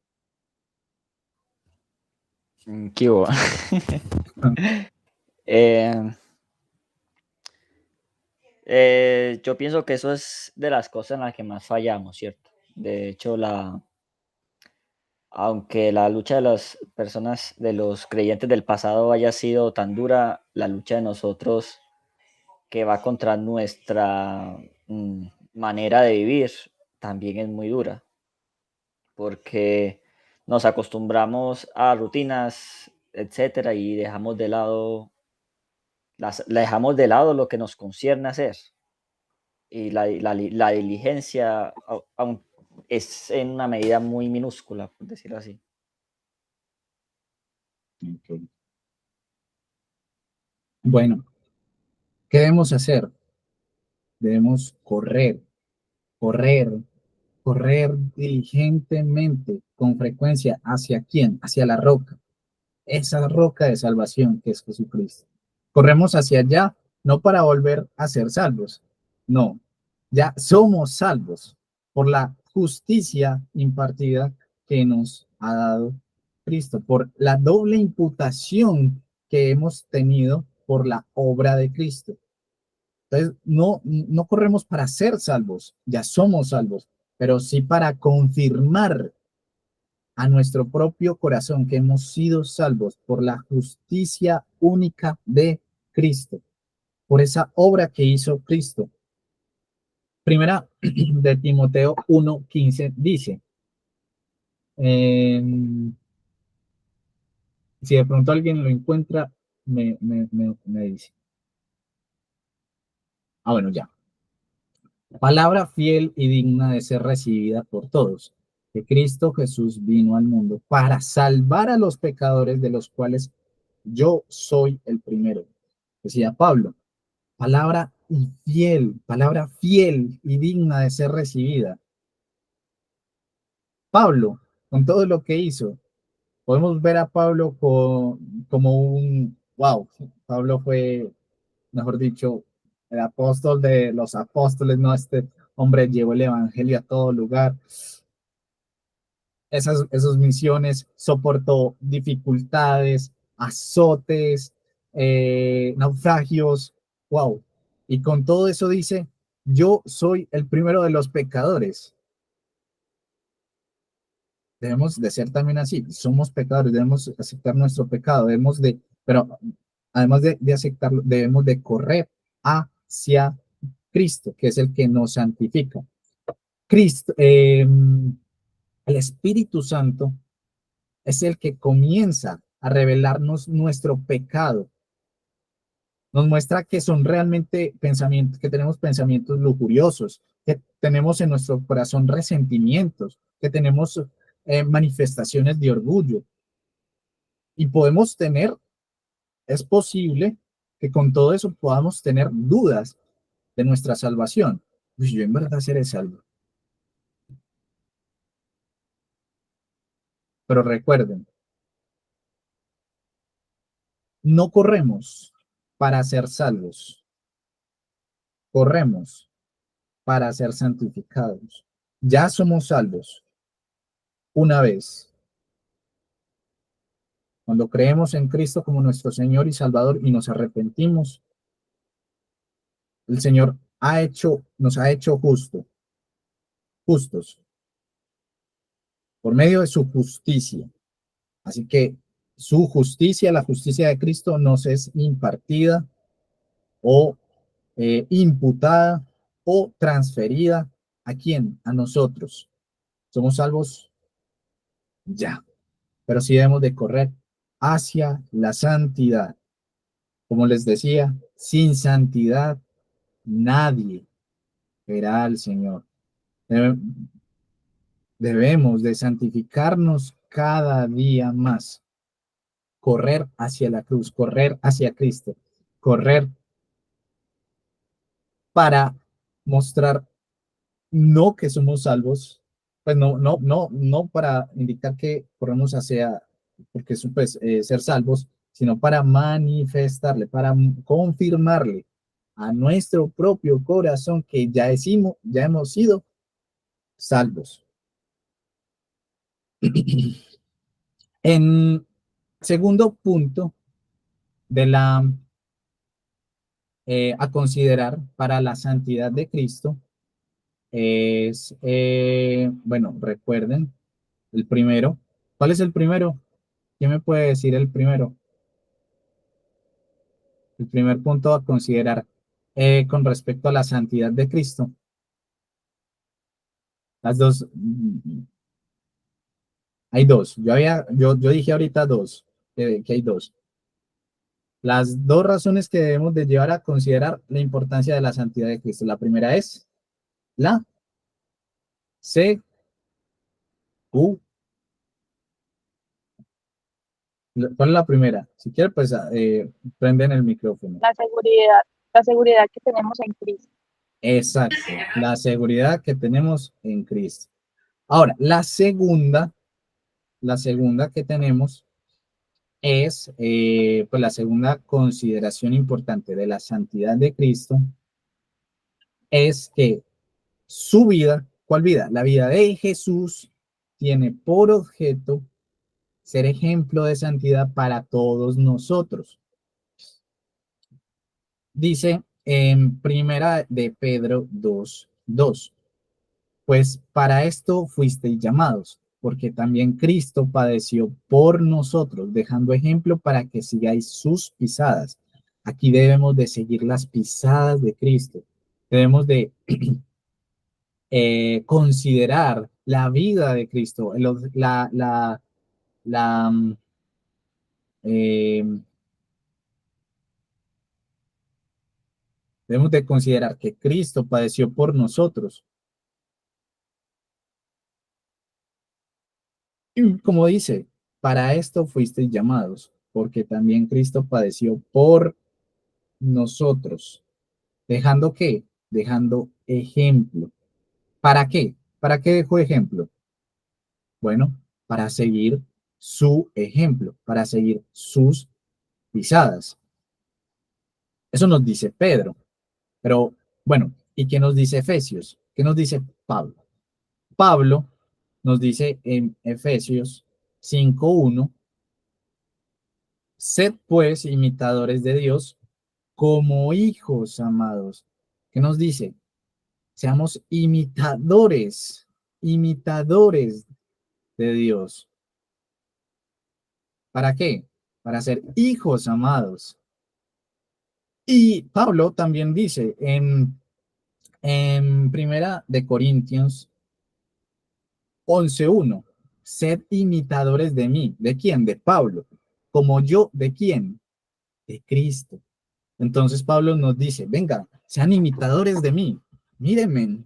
¿Qué hubo? Eh, yo pienso que eso es de las cosas en las que más fallamos, ¿cierto? De hecho, aunque la lucha de las personas, de los creyentes del pasado haya sido tan dura, la lucha de nosotros que va contra nuestra manera de vivir también es muy dura, porque nos acostumbramos a rutinas, etcétera, y dejamos de lado lo que nos concierne hacer. Y la diligencia es en una medida muy minúscula, por decirlo así.
Okay. Bueno, ¿qué debemos hacer? Debemos correr, correr diligentemente, con frecuencia. ¿Hacia quién? Hacia la roca. Esa roca de salvación que es Jesucristo. Corremos hacia allá, no para volver a ser salvos, no, ya somos salvos por la justicia impartida que nos ha dado Cristo, por la doble imputación que hemos tenido por la obra de Cristo. Entonces, no corremos para ser salvos, ya somos salvos, pero sí para confirmar a nuestro propio corazón que hemos sido salvos por la justicia única de Cristo, por esa obra que hizo Cristo. Primera de Timoteo 1:15 dice, eh, si de pronto alguien lo encuentra, me dice. Ah, bueno, ya. Palabra fiel y digna de ser recibida por todos, que Cristo Jesús vino al mundo para salvar a los pecadores, de los cuales yo soy el primero. Decía Pablo, palabra fiel y digna de ser recibida. Pablo, con todo lo que hizo, podemos ver a Pablo como wow, Pablo fue, mejor dicho, el apóstol de los apóstoles, ¿no? Este hombre llevó el evangelio a todo lugar. Esas misiones, soportó dificultades, azotes, naufragios, wow. Y con todo eso dice, yo soy el primero de los pecadores. Debemos de ser también así, somos pecadores, debemos aceptar nuestro pecado, pero además de aceptarlo, debemos de correr hacia Cristo, que es el que nos santifica. Cristo, el Espíritu Santo es el que comienza a revelarnos nuestro pecado. Nos muestra que son realmente pensamientos, que tenemos pensamientos lujuriosos, que tenemos en nuestro corazón resentimientos, que tenemos manifestaciones de orgullo. Y es posible que con todo eso podamos tener dudas de nuestra salvación. Pues yo en verdad seré salvo. Pero recuerden, no corremos para ser salvos, corremos para ser santificados. Ya somos salvos una vez. Cuando creemos en Cristo como nuestro Señor y Salvador y nos arrepentimos, el Señor nos ha hecho justos, por medio de su justicia. Así que su justicia, la justicia de Cristo, nos es impartida o imputada o transferida. ¿A quién? A nosotros. Somos salvos ya, pero sí debemos de correr hacia la santidad. Como les decía, sin santidad nadie verá al Señor. Debemos de santificarnos cada día más, correr hacia la cruz, correr hacia Cristo, correr para mostrar no que somos salvos, pues no para indicar que corremos hacia, porque eso pues ser salvos, sino para manifestarle, para confirmarle a nuestro propio corazón que ya hemos sido salvos. En segundo punto de a considerar para la santidad de Cristo es, bueno, recuerden, el primero. ¿Cuál es el primero? ¿Quién me puede decir el primero? El primer punto a considerar con respecto a la santidad de Cristo. Las dos, hay dos. Yo dije ahorita dos, que hay dos. Las dos razones que debemos de llevar a considerar la importancia de la santidad de Cristo. La primera es la C, U. ¿Cuál es la primera? Si quiere, pues prenden el micrófono.
La seguridad que tenemos en Cristo.
Exacto, la seguridad que tenemos en Cristo. Ahora, la segunda que tenemos es, pues la segunda consideración importante de la santidad de Cristo es que su vida, ¿cuál vida? La vida de Jesús tiene por objeto ser ejemplo de santidad para todos nosotros. Dice en primera de Pedro 2:2, pues para esto fuisteis llamados, porque también Cristo padeció por nosotros, dejando ejemplo para que sigáis sus pisadas. Aquí debemos de seguir las pisadas de Cristo. Debemos de considerar la vida de Cristo, la eh, debemos de considerar que Cristo padeció por nosotros. Y como dice, para esto fuisteis llamados, porque también Cristo padeció por nosotros. ¿Dejando qué? Dejando ejemplo. ¿Para qué? ¿Para qué dejó ejemplo? Bueno, para seguir su ejemplo, para seguir sus pisadas. Eso nos dice Pedro. Pero bueno, ¿y qué nos dice Efesios? ¿Qué nos dice Pablo? Pablo nos dice en Efesios 5:1, sed pues imitadores de Dios como hijos amados. ¿Qué nos dice? Seamos imitadores de Dios. ¿Para qué? Para ser hijos amados. Y Pablo también dice en Primera de Corintios 11:1, sed imitadores de mí. ¿De quién? De Pablo. Como yo, ¿de quién? De Cristo. Entonces Pablo nos dice, venga, sean imitadores de mí. Mírenme.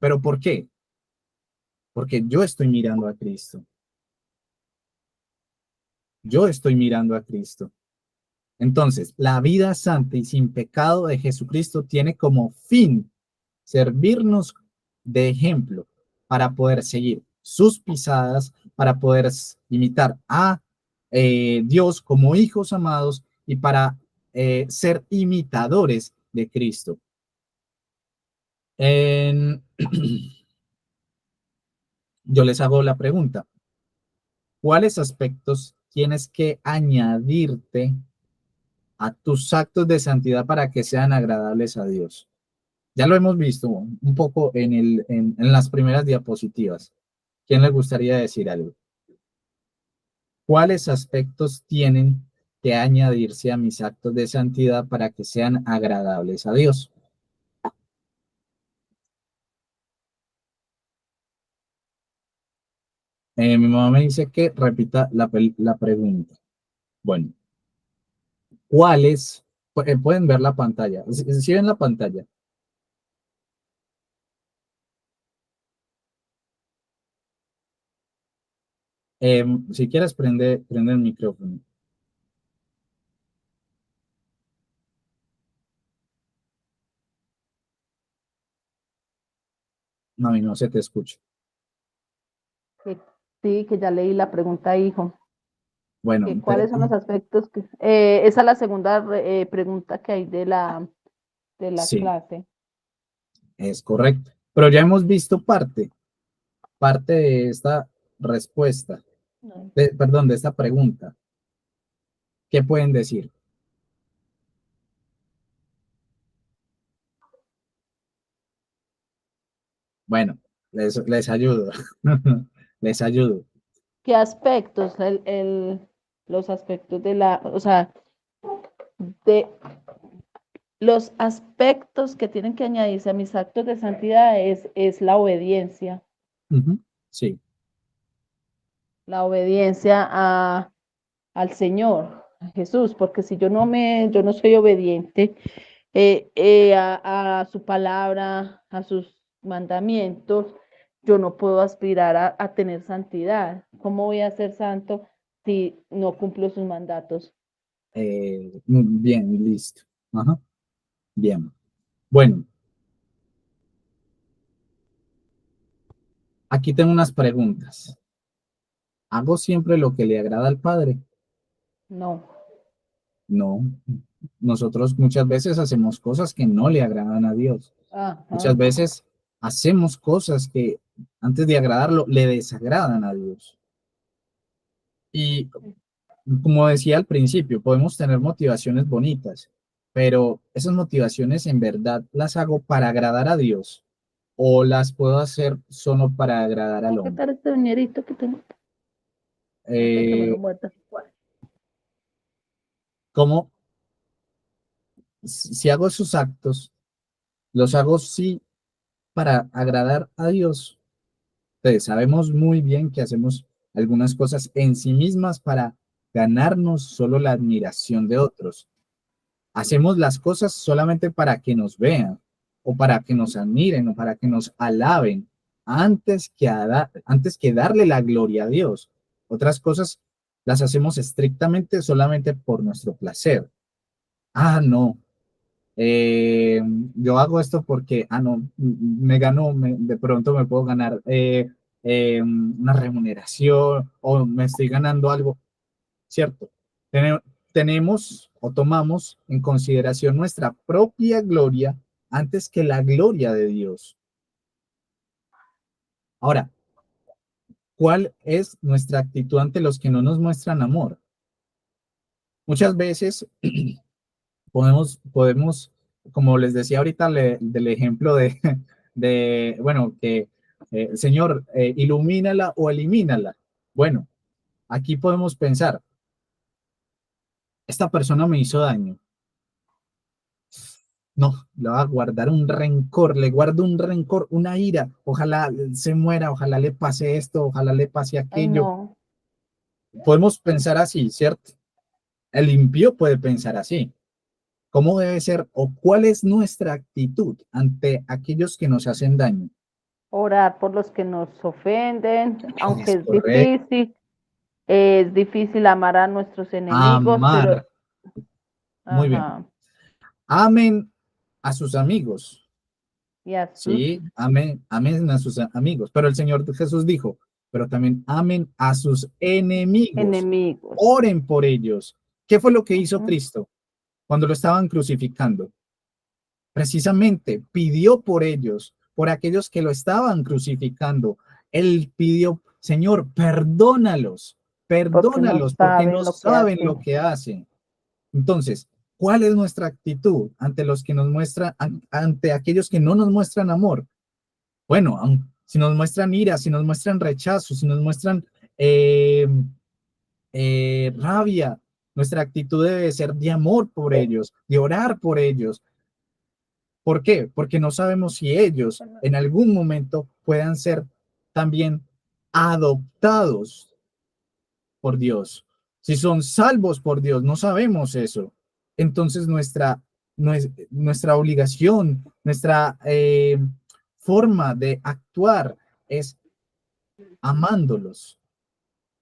¿Pero por qué? Porque yo estoy mirando a Cristo. Yo estoy mirando a Cristo. Entonces, la vida santa y sin pecado de Jesucristo tiene como fin servirnos de ejemplo para poder seguir sus pisadas, para poder imitar a Dios como hijos amados y para ser imitadores de Cristo. Yo les hago la pregunta, ¿cuáles aspectos tienes que añadirte a tus actos de santidad para que sean agradables a Dios. Ya lo hemos visto un poco en las primeras diapositivas. ¿Quién le gustaría decir algo? ¿Cuáles aspectos tienen que añadirse a mis actos de santidad para que sean agradables a Dios? Mi mamá me dice que repita la pregunta. Bueno, ¿cuáles? Pueden ver la pantalla. ¿Sí ven la pantalla? Si quieres, prende el micrófono. Mami, no se te escucha.
Sí, que ya leí la pregunta, hijo.
Bueno,
¿Cuáles son los aspectos que... esa es la segunda pregunta que hay de la
sí,
clase.
es correcto. Pero ya hemos visto parte de esta respuesta,
No.
perdón, de esta pregunta. ¿Qué pueden decir? Bueno, les ayudo. Les ayudo.
¿Qué aspectos? Los aspectos de la, o sea, de los aspectos que tienen que añadirse a mis actos de santidad es la obediencia.
Sí.
La obediencia al Señor, a Jesús, porque si yo no soy obediente a su palabra, a sus mandamientos, yo no puedo aspirar a tener santidad. ¿Cómo voy a ser santo si no cumplo sus mandatos?
Bien, listo. Ajá. Bien. Bueno, aquí tengo unas preguntas. ¿Hago siempre lo que le agrada al Padre?
No.
No. Nosotros muchas veces hacemos cosas que no le agradan a Dios.
Ajá.
Muchas veces hacemos cosas que antes de agradarlo le desagradan a Dios. Y como decía al principio, podemos tener motivaciones bonitas, pero esas motivaciones en verdad las hago para agradar a Dios o las puedo hacer solo para agradar al
¿Qué
hombre.
tal este uñerito que tengo? Antes que me lo
Eh,
muerda.
¿Cómo? Si hago esos actos, los hago sí para agradar a Dios. Entonces, sabemos muy bien que hacemos algunas cosas en sí mismas para ganarnos solo la admiración de otros. Hacemos las cosas solamente para que nos vean o para que nos admiren o para que nos alaben antes que darle la gloria a Dios. Otras cosas las hacemos estrictamente solamente por nuestro placer. Ah, no, yo hago esto porque, no, me gano, de pronto me puedo ganar una remuneración o me estoy ganando algo, ¿cierto? Tenemos o tomamos en consideración nuestra propia gloria antes que la gloria de Dios. Ahora, ¿cuál es nuestra actitud ante los que no nos muestran amor? Muchas veces podemos, como les decía ahorita del ejemplo bueno, que Señor, ilumínala o elimínala. Bueno, aquí podemos pensar, esta persona me hizo daño. No, le va a guardar un rencor, le guardo un rencor, una ira. Ojalá se muera, ojalá le pase esto, ojalá le pase
Ay,
aquello.
no.
Podemos pensar así, ¿cierto? El impío puede pensar así. ¿Cómo debe ser o cuál es nuestra actitud ante aquellos que nos hacen daño?
Orar por los que nos ofenden, aunque
Es correcto.
es difícil amar a nuestros enemigos, pero,
Amar. Muy bien.
ajá,
Amen a sus amigos.
y a sus
Sí, amen a sus amigos. Pero el Señor Jesús dijo, pero también amen a sus enemigos.
enemigos.
Oren por ellos. ¿Qué fue lo que hizo
Ujú.
Cristo cuando lo estaban crucificando? Precisamente pidió por ellos, por aquellos que lo estaban crucificando. Él pidió, Señor, perdónalos, perdónalos porque no saben
hacen.
lo que hacen. Entonces, ¿cuál es nuestra actitud ante los que nos muestran, ante aquellos que no nos muestran amor? Bueno, si nos muestran ira, si nos muestran rechazo, si nos muestran rabia, nuestra actitud debe ser de amor por ellos, de orar por ellos. ¿Por qué? Porque no sabemos si ellos en algún momento puedan ser también adoptados por Dios. Si son salvos por Dios, no sabemos eso. Entonces nuestra obligación, nuestra forma de actuar es amándolos,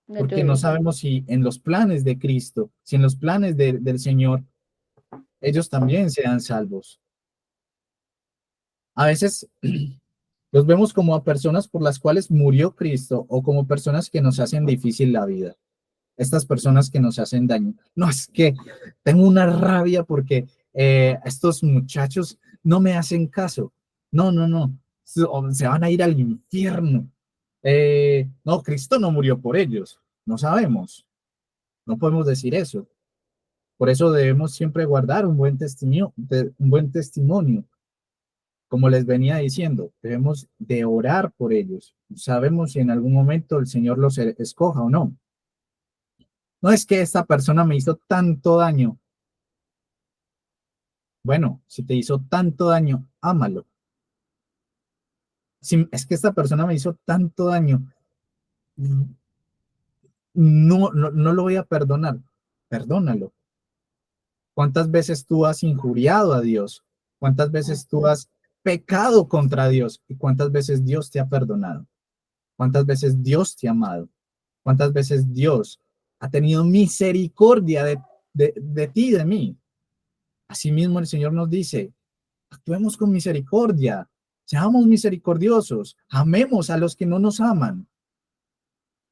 porque no sabemos si en los planes de Cristo, si en los planes del Señor, ellos también sean salvos. A veces los vemos como a personas por las cuales murió Cristo o como personas que nos hacen difícil la vida. Estas personas que nos hacen daño. No, es que tengo una rabia porque estos muchachos no me hacen caso. No, no, no. Se van a ir al infierno. No, Cristo no murió por ellos. No sabemos. No podemos decir eso. Por eso debemos siempre guardar un buen testimonio. Como les venía diciendo, debemos de orar por ellos. Sabemos si en algún momento el Señor los escoja o no. No es que esta persona me hizo tanto daño. Bueno, si te hizo tanto daño, ámalo. Si es que esta persona me hizo tanto daño, no lo voy a perdonar. Perdónalo. ¿Cuántas veces tú has injuriado a Dios? ¿Cuántas veces tú has pecado contra Dios? ¿Y cuántas veces Dios te ha perdonado? ¿Cuántas veces Dios te ha amado? ¿Cuántas veces Dios ha tenido misericordia de ti, de mí? Asimismo, el Señor nos dice, actuemos con misericordia, seamos misericordiosos, amemos a los que no nos aman.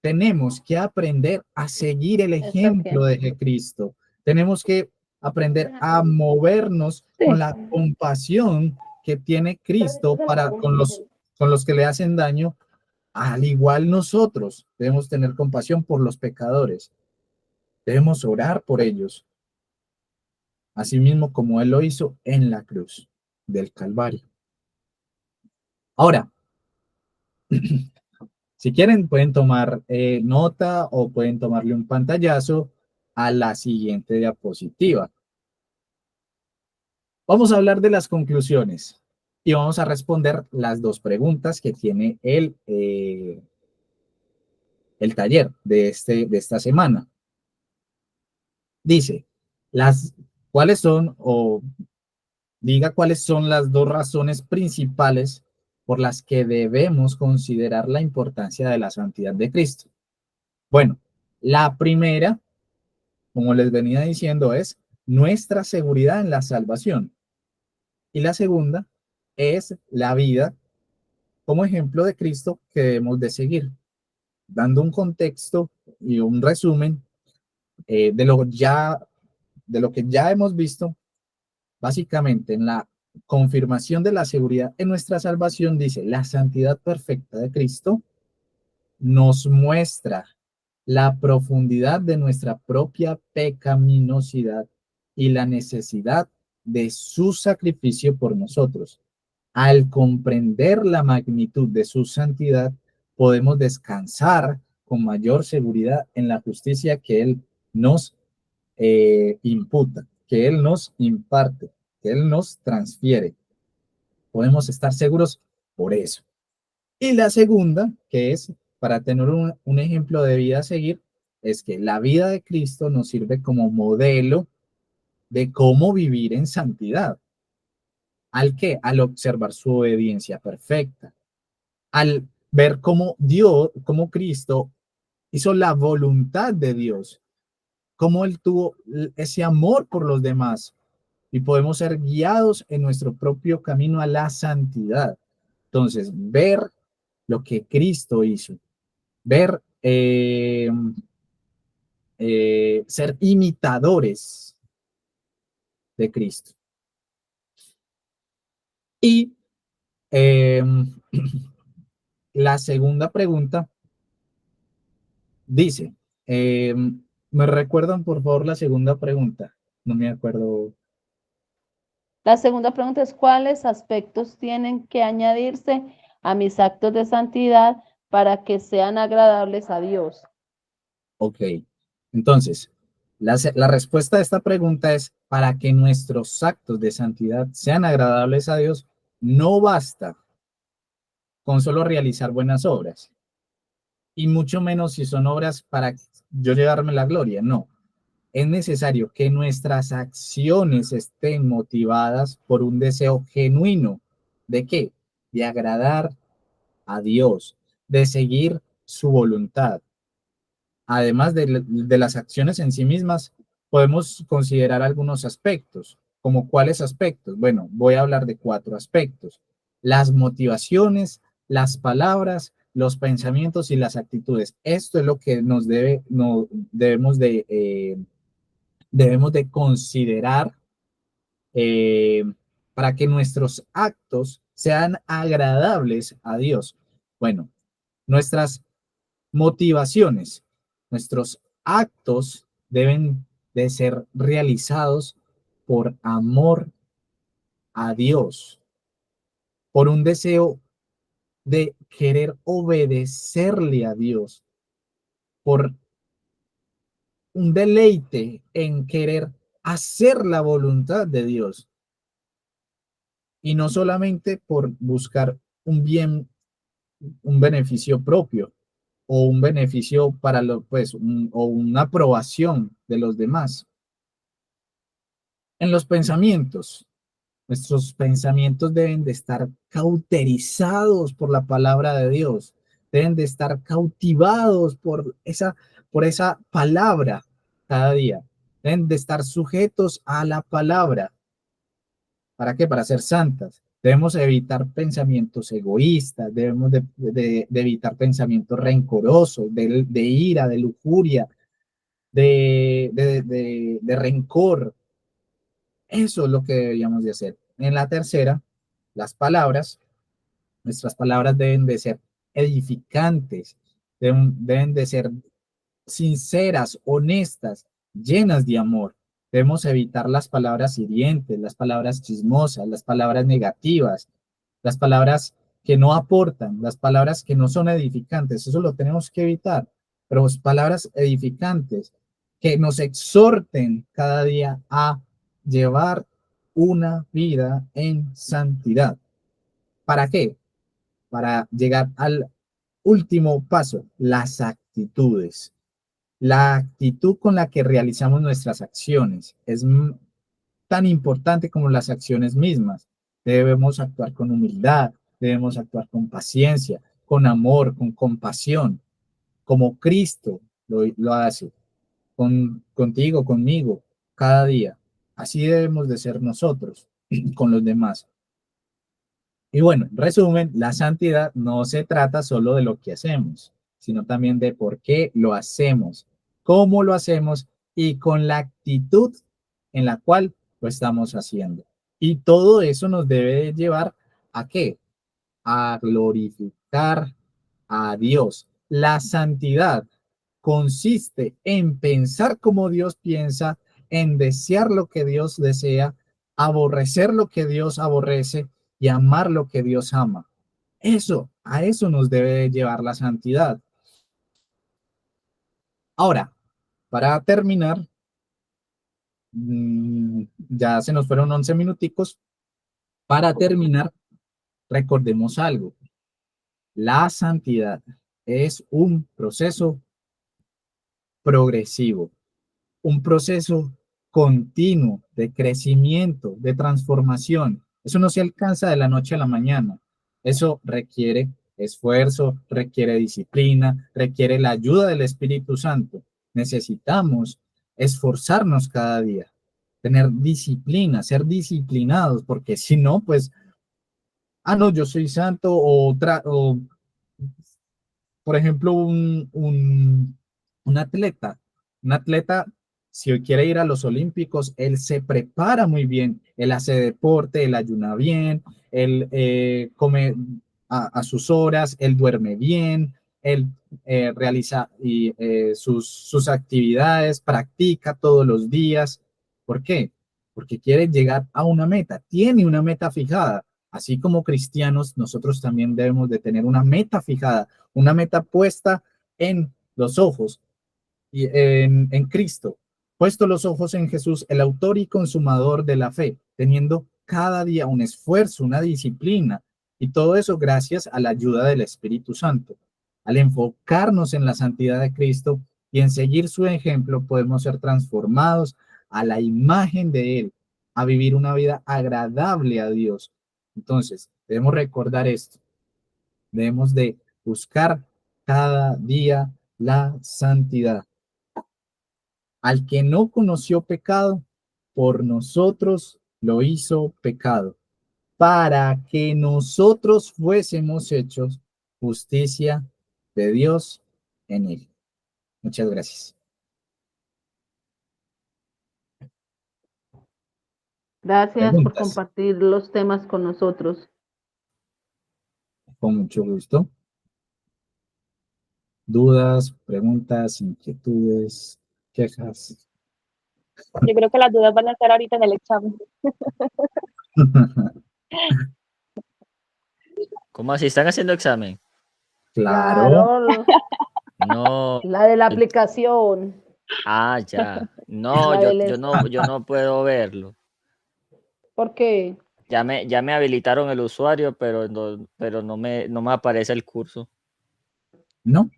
Tenemos que aprender a seguir el ejemplo de Cristo. Tenemos que aprender a movernos con la compasión que tiene Cristo para con los que le hacen daño. Al igual nosotros debemos tener compasión por los pecadores. Debemos orar por ellos, asimismo como Él lo hizo en la cruz del Calvario. Ahora, si quieren, pueden tomar nota o pueden tomarle un pantallazo a la siguiente diapositiva. Vamos a hablar de las conclusiones y vamos a responder las dos preguntas que tiene el taller de esta semana. Dice, ¿cuáles son o diga cuáles son las dos razones principales por las que debemos considerar la importancia de la santidad de Cristo? Bueno, la primera, como les venía diciendo, es nuestra seguridad en la salvación. Y la segunda es la vida como ejemplo de Cristo que debemos de seguir. Dando un contexto y un resumen de lo que ya hemos visto, básicamente en la confirmación de la seguridad en nuestra salvación, dice, la santidad perfecta de Cristo nos muestra la profundidad de nuestra propia pecaminosidad y la necesidad de su sacrificio por nosotros. Al comprender la magnitud de su santidad, podemos descansar con mayor seguridad en la justicia que Él nos imputa, que Él nos imparte, que Él nos transfiere. Podemos estar seguros por eso. Y la segunda, que es para tener un ejemplo de vida a seguir, es que la vida de Cristo nos sirve como modelo de cómo vivir en santidad. ¿Al qué? Al observar su obediencia perfecta, al ver cómo Dios, cómo Cristo hizo la voluntad de Dios, cómo Él tuvo ese amor por los demás y podemos ser guiados en nuestro propio camino a la santidad. Entonces, ver lo que Cristo hizo, ver, ser imitadores de Cristo. Y la segunda pregunta dice, Eh, ¿Me recuerdan, por favor, la segunda pregunta? No me acuerdo.
La segunda pregunta es, ¿cuáles aspectos tienen que añadirse a mis actos de santidad para que sean agradables a Dios?
Ok. Entonces, la respuesta a esta pregunta es, para que nuestros actos de santidad sean agradables a Dios, no basta con solo realizar buenas obras, y mucho menos si son obras para yo llevarme la gloria, no. Es necesario que nuestras acciones estén motivadas por un deseo genuino. ¿De qué? De agradar a Dios, de seguir su voluntad. Además de las acciones en sí mismas, podemos considerar algunos aspectos. ¿Como cuáles aspectos? Bueno, voy a hablar de 4 aspectos: las motivaciones, las palabras, los pensamientos y las actitudes. Esto es lo que no, debemos de considerar, eh, para que nuestros actos sean agradables a Dios. Bueno, nuestras motivaciones, nuestros actos deben de ser realizados por amor a Dios, por un deseo de querer obedecerle a Dios, por un deleite en querer hacer la voluntad de Dios, y no solamente por buscar un bien, un beneficio propio o un beneficio para o una aprobación de los demás. En los pensamientos, nuestros pensamientos deben de estar cauterizados por la palabra de Dios, deben de estar cautivados por esa palabra cada día, deben de estar sujetos a la palabra. ¿Para qué? Para ser santas. Debemos evitar pensamientos egoístas, debemos de evitar pensamientos rencorosos, de ira, de lujuria, de rencor. Eso es lo que deberíamos de hacer. En la tercera, las palabras. Nuestras palabras deben de ser edificantes, deben de ser sinceras, honestas, llenas de amor. Debemos evitar las palabras hirientes, las palabras chismosas, las palabras negativas, las palabras que no aportan, las palabras que no son edificantes. Eso lo tenemos que evitar. Pero palabras edificantes que nos exhorten cada día a llevar una vida en santidad. ¿Para qué? Para llegar al último paso, las actitudes. La actitud con la que realizamos nuestras acciones es tan importante como las acciones mismas. Debemos actuar con humildad, debemos actuar con paciencia, con amor, con compasión, como Cristo lo hace, contigo, conmigo, cada día. Así debemos de ser nosotros con los demás. Y bueno, en resumen, la santidad no se trata solo de lo que hacemos, sino también de por qué lo hacemos, cómo lo hacemos y con la actitud en la cual lo estamos haciendo. Y todo eso nos debe llevar ¿a qué? A glorificar a Dios. La santidad consiste en pensar como Dios piensa, en desear lo que Dios desea, aborrecer lo que Dios aborrece y amar lo que Dios ama. A eso nos debe llevar la santidad. Ahora, para terminar, ya se nos fueron 11 minuticos. Para terminar, recordemos algo. La santidad es un proceso progresivo, un proceso continuo de crecimiento, de transformación. Eso no se alcanza de la noche a la mañana. Eso requiere esfuerzo, requiere disciplina, requiere la ayuda del Espíritu Santo. Necesitamos esforzarnos cada día, tener disciplina, ser disciplinados, porque si no, pues, no, yo soy santo, o por ejemplo, un atleta, un atleta, si hoy quiere ir a los Olímpicos, él se prepara muy bien, él hace deporte, él ayuna bien, él come a sus horas, él duerme bien, él realiza sus actividades, practica todos los días. ¿Por qué? Porque quiere llegar a una meta, tiene una meta fijada. Así como cristianos, nosotros también debemos de tener una meta fijada, una meta puesta en los ojos y en Cristo, puesto los ojos en Jesús, el autor y consumador de la fe, teniendo cada día un esfuerzo, una disciplina, y todo eso gracias a la ayuda del Espíritu Santo. Al enfocarnos en la santidad de Cristo y en seguir su ejemplo, podemos ser transformados a la imagen de Él, a vivir una vida agradable a Dios. Entonces, debemos recordar esto, debemos de buscar cada día la santidad. Al que no conoció pecado, por nosotros lo hizo pecado, para que nosotros fuésemos hechos justicia de Dios en él. Muchas gracias.
Gracias por
Preguntas,
compartir los temas con nosotros.
con mucho gusto. Dudas, preguntas, inquietudes, quejas.
Yo creo que las dudas van a estar ahorita en el examen.
¿Cómo así? ¿Están haciendo examen?
Claro.
No.
La de la aplicación.
Ah, ya. No,
La del
yo no puedo verlo.
¿Por qué?
Ya me habilitaron el usuario, pero no me aparece el curso.
¿No?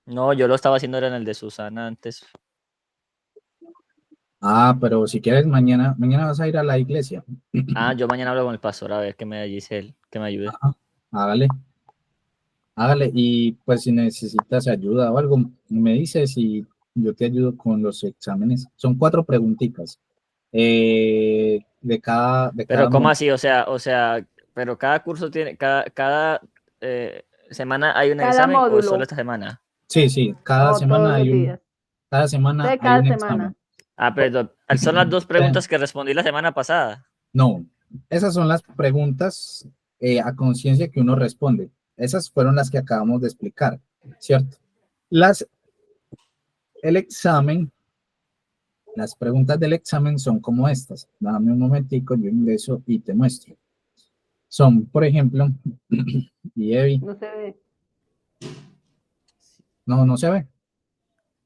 No, yo lo estaba haciendo era en el de Susana antes.
Ah, pero si quieres mañana vas a ir a la iglesia.
Ah, yo mañana hablo con el pastor a ver qué me dice él, que me ayude.
Ajá, hágale, y pues si necesitas ayuda o algo, me dices y yo te ayudo con los exámenes. Son 4 preguntitas de cada
Pero ¿cómo
módulo.
así? O sea, pero cada curso tiene, cada semana hay un
Cada
examen o es solo
módulo.
esta semana.
Sí, cada
No,
semana
todos los días.
cada semana
De
hay
cada
un
semana.
examen.
Ah, pero son las 2 preguntas que respondí la semana pasada.
No, esas son las preguntas a conciencia que uno responde. Esas fueron las que acabamos de explicar, ¿cierto? El examen, las preguntas del examen son como estas. Dame un momentico, yo ingreso y te muestro. Son, por ejemplo, y Evi,
No se ve.
no se ve.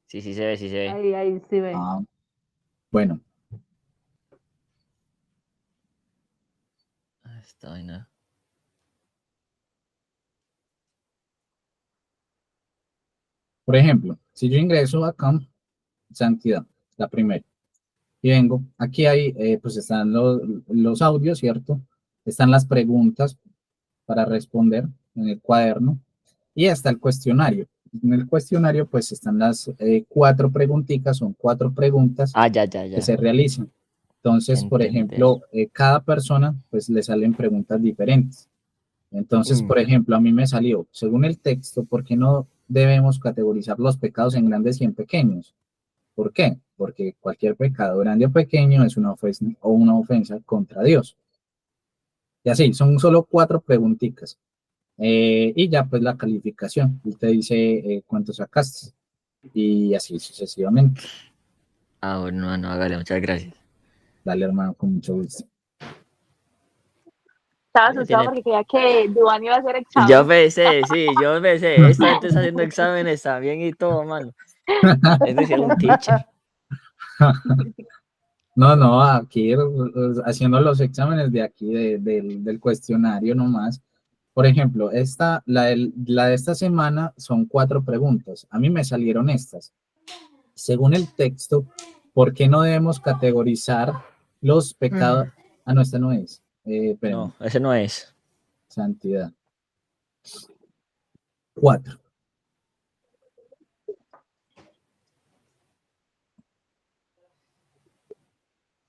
Sí, sí se ve, sí se ve.
Ahí sí ve.
Ah, bueno,
Esta vaina.
por ejemplo, si yo ingreso acá, santidad, la primera, y vengo, aquí hay, pues están los audios, ¿cierto? Están las preguntas para responder en el cuaderno y está el cuestionario. En el cuestionario, pues están las 4 preguntitas, son 4 preguntas
Ah, ya.
que se realizan. Entonces, por
Entender.
ejemplo, cada persona, pues le salen preguntas diferentes. Entonces, por ejemplo, a mí me salió, según el texto, ¿por qué no debemos categorizar los pecados en grandes y en pequeños? ¿Por qué? Porque cualquier pecado, grande o pequeño, es una ofensa contra Dios. Y así, son solo 4 preguntitas. Y ya pues la calificación, usted dice cuánto sacaste y así sucesivamente.
Ah, bueno, no, hágale, muchas gracias.
Dale, hermano, con mucho gusto.
Estaba
Ya
asustado
tiene.
porque creía que Duan iba a hacer examen.
Yo pensé, sí, yo pensé, esta gente está haciendo exámenes también y todo, mano. Es decir, un teacher.
No, aquí haciendo los exámenes de aquí, del cuestionario nomás. Por ejemplo, la de esta semana son 4 preguntas. A mí me salieron estas. Según el texto, ¿por qué no debemos categorizar los pecados? Ah, no, esta no es. Espérenme,
No, ese no es.
santidad. 4.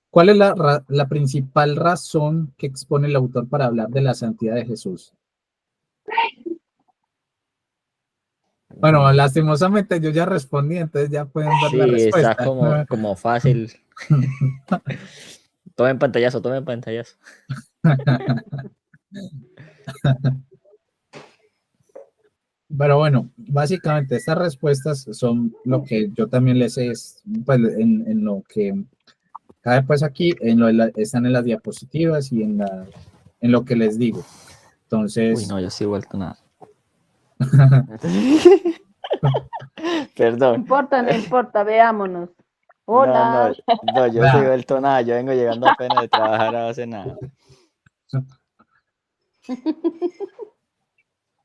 ¿Cuál es la principal razón que expone el autor para hablar de la santidad de Jesús? Bueno, lastimosamente yo ya respondí, entonces ya pueden ver la
Sí, está
respuesta.
como fácil. Tomen pantallazo.
Pero bueno, básicamente estas respuestas son lo que yo también les es, pues en lo que cabe pues aquí, están en las diapositivas y en lo que les digo.
Uy,
Entonces,
no, yo sí he vuelto nada.
No
Perdón.
importa, no importa, veámonos.
No, no,
Hola.
no, yo sí he
vea,
vuelto nada. Yo vengo llegando apenas de trabajar hace nada.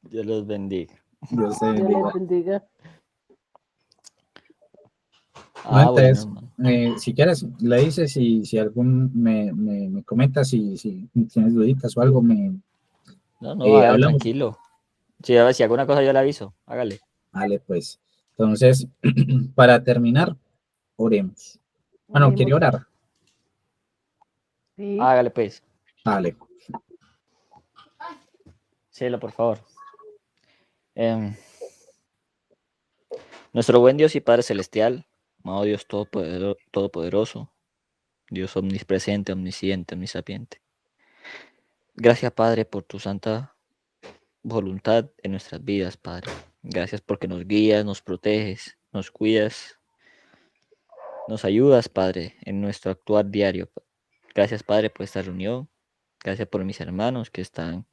Dios los bendiga.
Dios te
Dios les
bendiga.
bendiga.
No,
Bueno,
entonces,
hermano.
si quieres, le dices si algún me comenta si tienes duditas o algo,
No, hágale
hablamos.
tranquilo. Si, a ver, si alguna cosa yo le aviso, hágale.
Vale, pues. Entonces, para terminar, oremos. Bueno, ¿quiere
Oremos.
orar?
Sí.
Hágale pues.
Vale.
Cielo, por favor. Nuestro buen Dios y Padre Celestial, amado Dios Todopoderoso, Dios omnipresente, omnisciente, omnisapiente. Gracias, Padre, por tu santa voluntad en nuestras vidas, Padre. Gracias porque nos guías, nos proteges, nos cuidas, nos ayudas, Padre, en nuestro actuar diario. Gracias, Padre, por esta reunión. Gracias por mis hermanos que están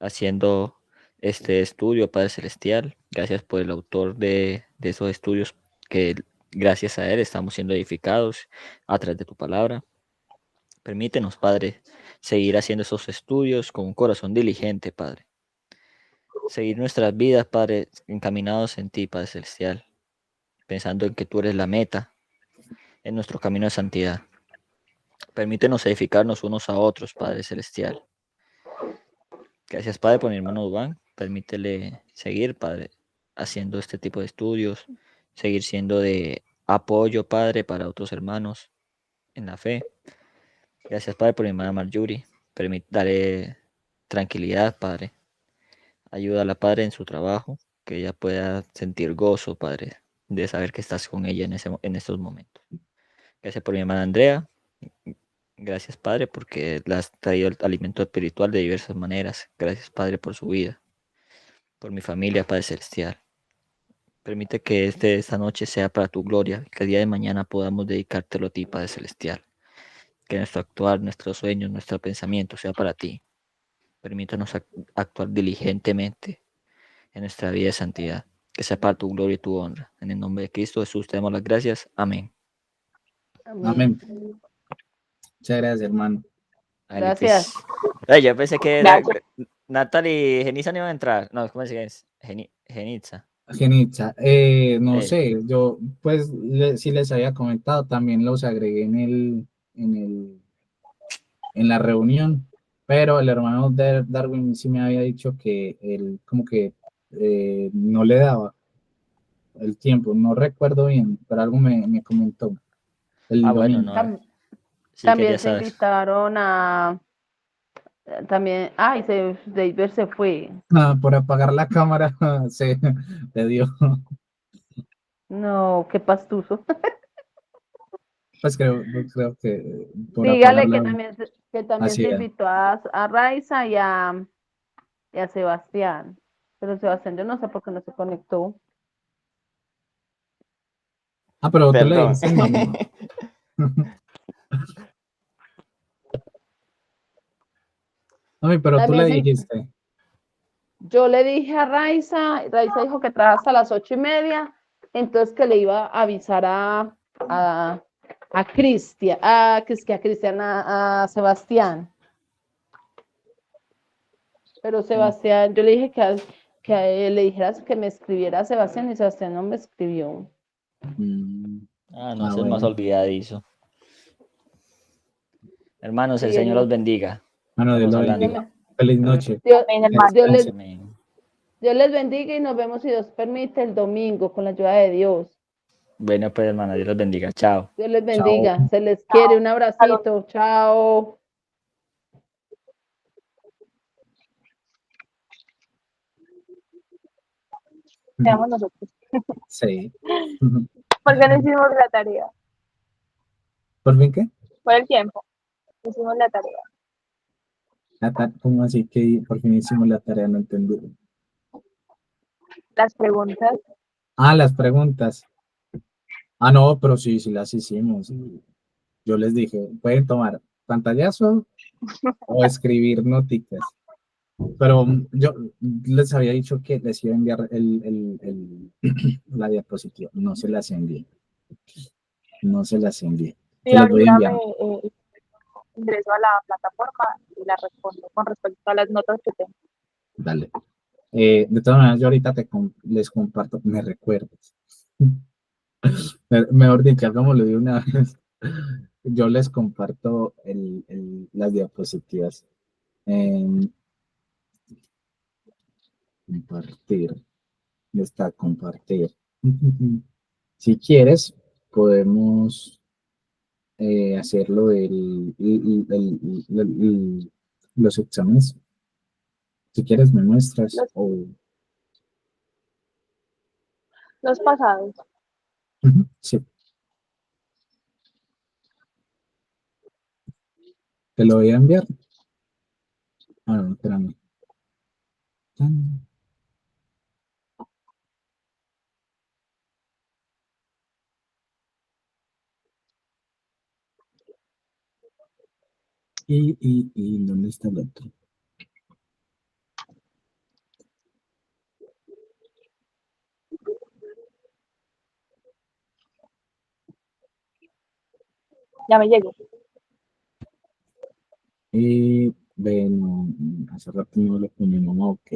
haciendo este estudio, Padre Celestial. Gracias por el autor de esos estudios que gracias a él estamos siendo edificados a través de tu palabra. Permítenos, Padre, seguir haciendo esos estudios con un corazón diligente, Padre. Seguir nuestras vidas, Padre, encaminados en ti, Padre Celestial, pensando en que tú eres la meta en nuestro camino de santidad. Permítenos edificarnos unos a otros, Padre Celestial. Gracias, Padre, por mi hermano Dubán. Permítele seguir, Padre, haciendo este tipo de estudios, seguir siendo de apoyo, Padre, para otros hermanos en la fe. Gracias, Padre, por mi hermana Marjorie. Dale tranquilidad, Padre. Ayúdala, Padre, en su trabajo, que ella pueda sentir gozo, Padre, de saber que estás con ella en estos momentos. Gracias por mi hermana Andrea. Gracias, Padre, porque le has traído el alimento espiritual de diversas maneras. Gracias, Padre, por su vida, por mi familia, Padre Celestial. Permite que esta noche sea para tu gloria, que el día de mañana podamos dedicártelo a ti, Padre Celestial. Que nuestro actuar, nuestros sueños, nuestro pensamiento sea para ti. Permítanos actuar diligentemente en nuestra vida de santidad. Que sea para tu gloria y tu honra. En el nombre de Cristo Jesús te damos las gracias. Amén.
Amén.
Amén. Muchas gracias, hermano.
Dale,
Gracias.
pues. Ay, yo pensé que
Gracias.
Natalie y Genitza no iban a entrar. No, ¿cómo se llama? Genitza.
Genitza, no
Eh,
sé, yo pues sí les había comentado, también los agregué en la reunión, pero el hermano de Darwin sí me había dicho que él como que no le daba el tiempo, no recuerdo bien, pero algo me comentó el
bueno,
domingo.
no. Sí, que ya
También se
sabes.
invitaron a, también, ay, David se fue.
Por apagar la cámara se le dio,
No, qué pastuso.
pues creo que por
Dígale que
apagarla,
también, que también
así
se
era.
invitó a Raiza y a Sebastián. Pero Sebastián, yo no sé por qué no se conectó.
Pero tú le
Perdón.
dijiste, mami. Mami, pero tú le
También
dijiste.
yo le dije a Raiza dijo que trabaja hasta las 8:30, entonces que le iba a avisar a Cristian, a Cristian, a Sebastián. Pero Sebastián, yo le dije que a él le dijeras que me escribiera a Sebastián y Sebastián no me escribió.
No, ese es más
Bueno.
olvidadizo. Hermanos, el
Sí,
Señor los bendiga.
Mano, Dios
Estamos
lo
hablando.
bendiga. Feliz noche.
Amén, hermano.
Dios les,
Amén.
Dios les bendiga y nos vemos si Dios permite el domingo con la ayuda de Dios.
Bueno, pues, hermana, Dios los bendiga. Chao.
Dios les
Chao.
bendiga. Se les quiere.
Chao.
Un
Hasta luego.
abracito. Chao.
Seamos nosotros.
Sí.
Porque no hicimos la tarea.
¿Por fin qué?
Por el tiempo. Hicimos la tarea.
¿Cómo así que por fin hicimos la tarea? No entendí.
Las preguntas,
Ah, las preguntas. Ah, no, pero sí, sí las hicimos. Yo les dije, pueden tomar pantallazo o escribir noticas. Pero yo les había dicho que les iba a enviar la diapositiva. No se las envié. No se las envié.
sí,
Se las voy a
ahorita me
enviar.
ingreso a la plataforma y la respondo con respecto a las notas que tengo.
Dale. De todas maneras, yo ahorita les comparto, me recuerdas. Mejor dicho, hagámoslo de una vez. Yo les comparto las diapositivas. En compartir. Está compartir. Si quieres, podemos hacerlo los exámenes. Si quieres, me muestras.
Los, los pasados.
Sí, te lo voy a enviar. Ah, no, espérame. Y ¿dónde está el otro?
Ya me llego.
Y ven, hace rato no lo con mi mamá, ok.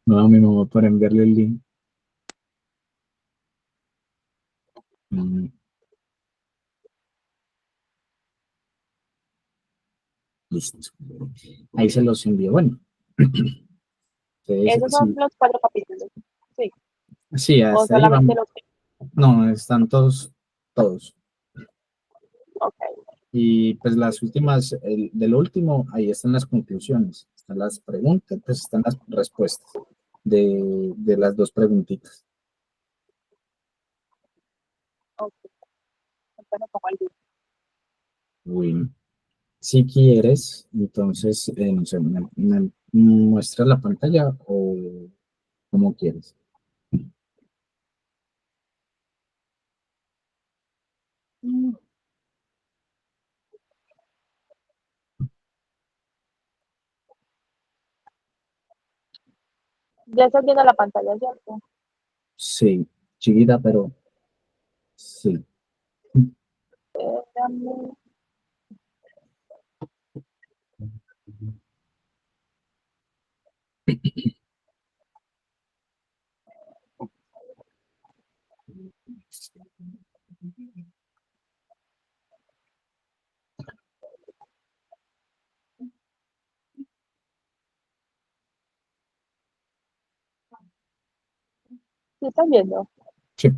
No a mi mamá para enviarle el link. Mm, listo. Ahí se los envío. Bueno,
Esos son
sí,
los 4 capítulos. Sí.
sí,
O
hasta ahí
solamente
vamos.
los que.
No, están todos, todos.
Ok.
Y pues las últimas, del último, ahí están las conclusiones, están las preguntas, pues están las respuestas de las dos preguntitas.
Ok. Entonces me pongo al día.
Bueno, si quieres, entonces, no sé, me muestras la pantalla o como quieres.
Ya estás viendo la pantalla, ¿cierto?
Sí, chiquita, pero sí.
Espérame. ¿Sí estás viendo?
Sí.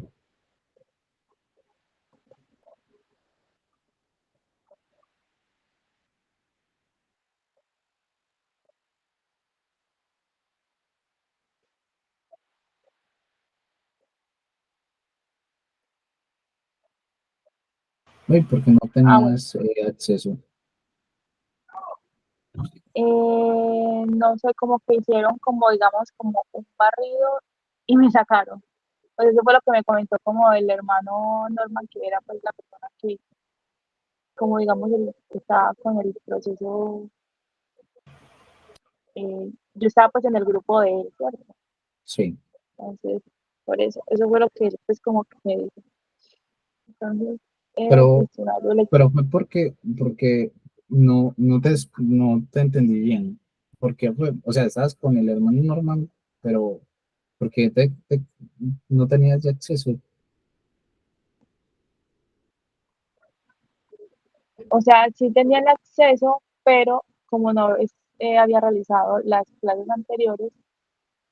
Uy, porque no
Ah, bueno.
tenías acceso.
No sé, como que hicieron como, digamos, como un barrido y me sacaron. Pues eso fue lo que me comentó como el hermano Norman, que era pues la persona que, como digamos, el que estaba con el proceso, yo estaba pues en el grupo de él, ¿cierto?
Sí.
Entonces, por eso fue lo que él pues como que me dijo. Entonces,
Pero
cuestionario le.
Pero fue porque no te entendí bien. Porque fue, o sea, estabas con el hermano Norman, pero porque no tenías ya acceso.
O sea, sí tenía el acceso, pero como no había realizado las clases anteriores,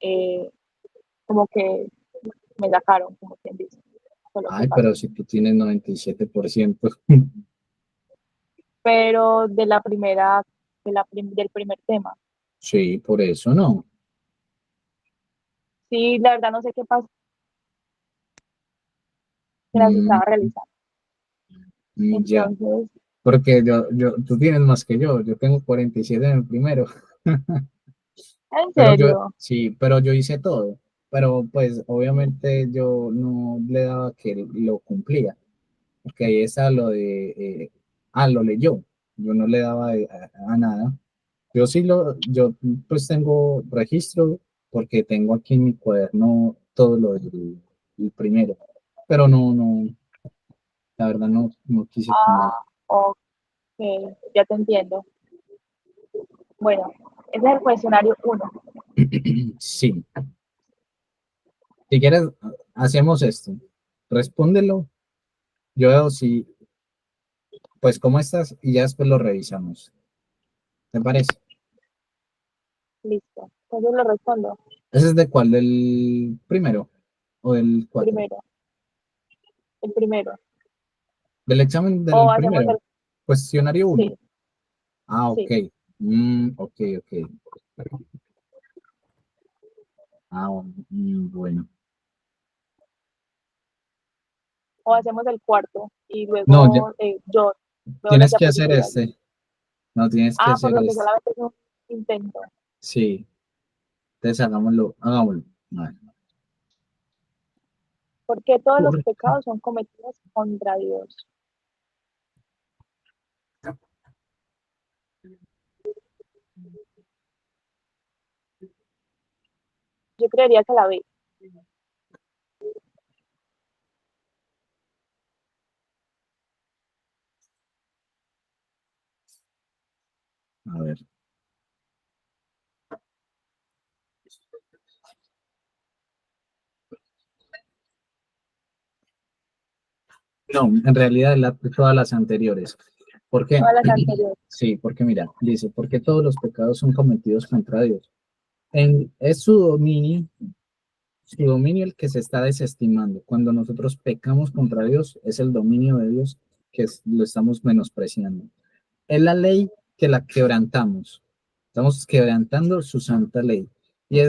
eh, como que me sacaron, como quien dice, fue lo que
Ay,
pasó.
pero si tú tienes 97%.
Pero de la primera, del primer tema.
Sí, por eso no.
Sí, la verdad no sé qué pasó, que las
Mm,
estaba realizando.
ya,
Entonces,
porque tú tienes más que yo tengo 47 en el primero,
en
pero yo,
serio,
sí, pero yo hice todo. pero pues obviamente yo no le daba que lo cumplía, porque ahí está lo de, lo leyó, yo no le daba a nada. Yo pues tengo registro porque tengo aquí en mi cuaderno todo lo del el primero, pero la verdad no quise como,
Ah, ok, ya te entiendo. Bueno, ese es el cuestionario uno.
sí, si quieres, hacemos esto, respóndelo, yo veo si, pues cómo estás y ya después lo revisamos, ¿te parece?
Listo. Entonces lo respondo.
¿Ese es de cuál? ¿Del primero o del cuatro?
Primero, el primero.
Del examen
O
del
hacemos
primero,
el,
cuestionario uno.
sí,
Ah, ok.
sí.
Ok, ok. Ah, bueno.
O hacemos el cuarto y
No,
luego yo veo las
tienes que hacer
diapositivas.
este. No, tienes que
Ah, por
hacer
lo que
este.
solamente es un intento.
Sí, entonces hagámoslo. A ver.
Porque todos los
Por-
pecados son cometidos contra Dios. Yo creería que la B.
A ver. No, en realidad todas las anteriores. ¿Por qué?
Todas las anteriores.
Sí, porque mira, dice, porque todos los pecados son cometidos contra Dios. Es su dominio el que se está desestimando. Cuando nosotros pecamos contra Dios, es el dominio de Dios que lo estamos menospreciando. Es la ley que la quebrantamos. Estamos quebrantando su santa ley. Y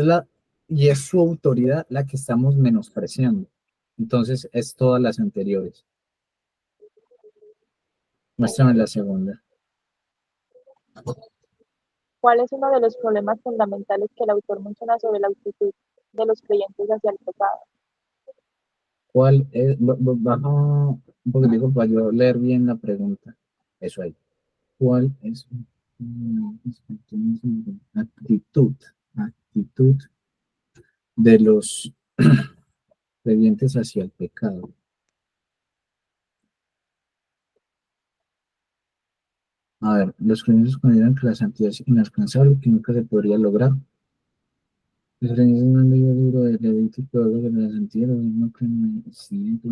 y es su autoridad la que estamos menospreciando. Entonces, es todas las anteriores. Muéstrame la segunda.
¿Cuál es uno de los problemas fundamentales que el autor menciona sobre la actitud de los creyentes hacia el pecado?
¿Cuál es? Baja un poquitico para yo leer bien la pregunta. Eso ahí. ¿Cuál es actitud, actitud de los creyentes hacia el pecado? A ver, los creyentes consideran que la santidad es inalcanzable, que nunca se podría lograr. Los creyentes no han leído el libro de Levítico, habla de la santidad, no creen en el siguiente,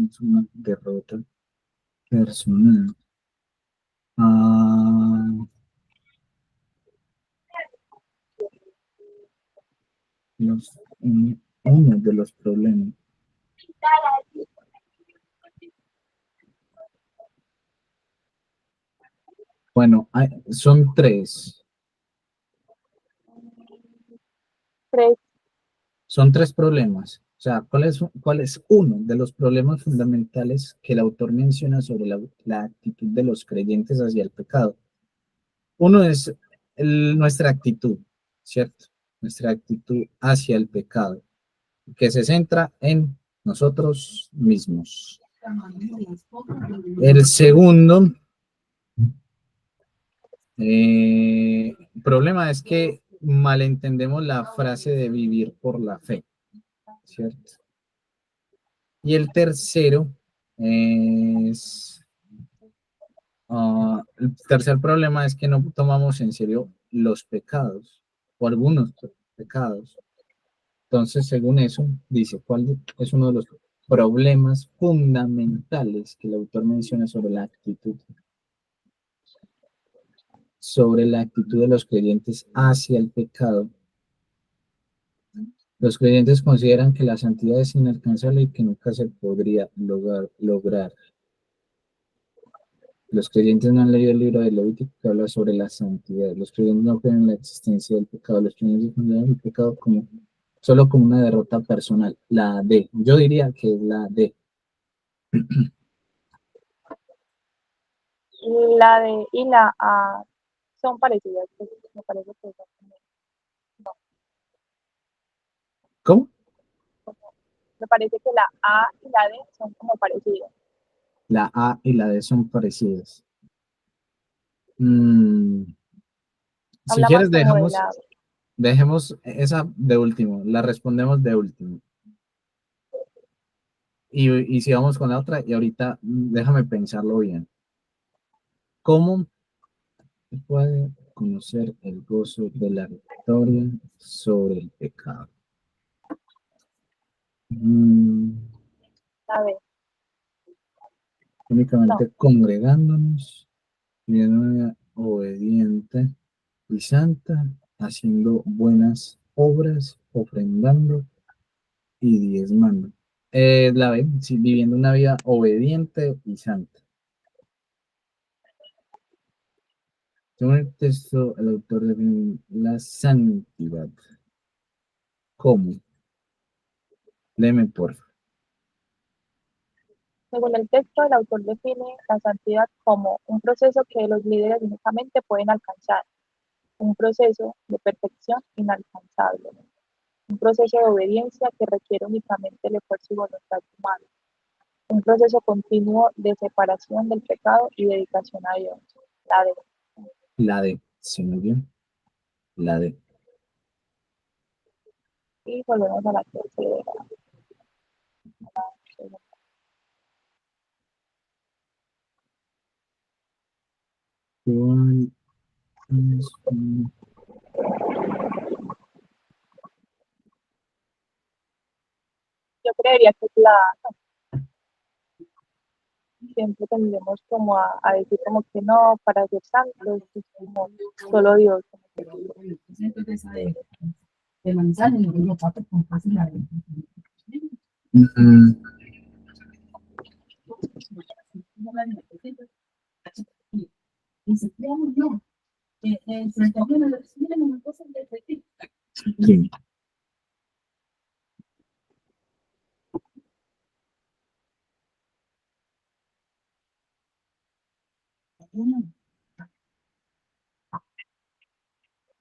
es una derrota personal. Ah, los, uno de los problemas. Bueno, son tres.
Tres,
Son tres problemas. O sea, cuál es uno de los problemas fundamentales que el autor menciona sobre la actitud de los creyentes hacia el pecado? Uno es nuestra actitud, ¿cierto? Nuestra actitud hacia el pecado, que se centra en nosotros mismos. El segundo problema es que malentendemos la frase de vivir por la fe, ¿cierto? Y el tercero es, el tercer problema es que no tomamos en serio los pecados o algunos pecados. Entonces, según eso, dice, ¿cuál es uno de los problemas fundamentales que el autor menciona sobre la actitud de los creyentes hacia el pecado? Los creyentes consideran que la santidad es inalcanzable y que nunca se podría lograr. Los creyentes no han leído el libro de Levítico que habla sobre la santidad. Los creyentes no creen en la existencia del pecado. Los creyentes consideran el pecado solo como una derrota personal. La D. Yo diría que es la D.
la D y la A son parecidas. Pues, me parece que son no.
¿Cómo?
Me parece que la A y la D son como parecidas.
La A y la D son parecidas. Mm, si
Habla más
quieres,
como de la...
dejemos esa de último, la respondemos de último. Y si vamos con la otra, y ahorita déjame pensarlo bien. ¿Cómo se puede conocer el gozo de la victoria sobre el pecado? Mm,
A ver, no.
únicamente congregándonos de manera obediente y santa, haciendo buenas obras, ofrendando y diezmando. La B, sí, viviendo una vida obediente y santa. Según el texto, el autor define la santidad. ¿Cómo? Léeme, por favor.
Según el texto, el autor define la santidad como un proceso que los líderes únicamente pueden alcanzar, un proceso de perfección inalcanzable, un proceso de obediencia que requiere únicamente el esfuerzo y voluntad humana, un proceso continuo de separación del pecado y dedicación a Dios. La D.
La D, ¿sí, muy bien? La D.
Y volvemos a la tercera.
¿Cuál es?
Yo creería que es la A. Siempre tendemos como a decir como que no, para ser santos, es como solo Dios.
Mm, sí.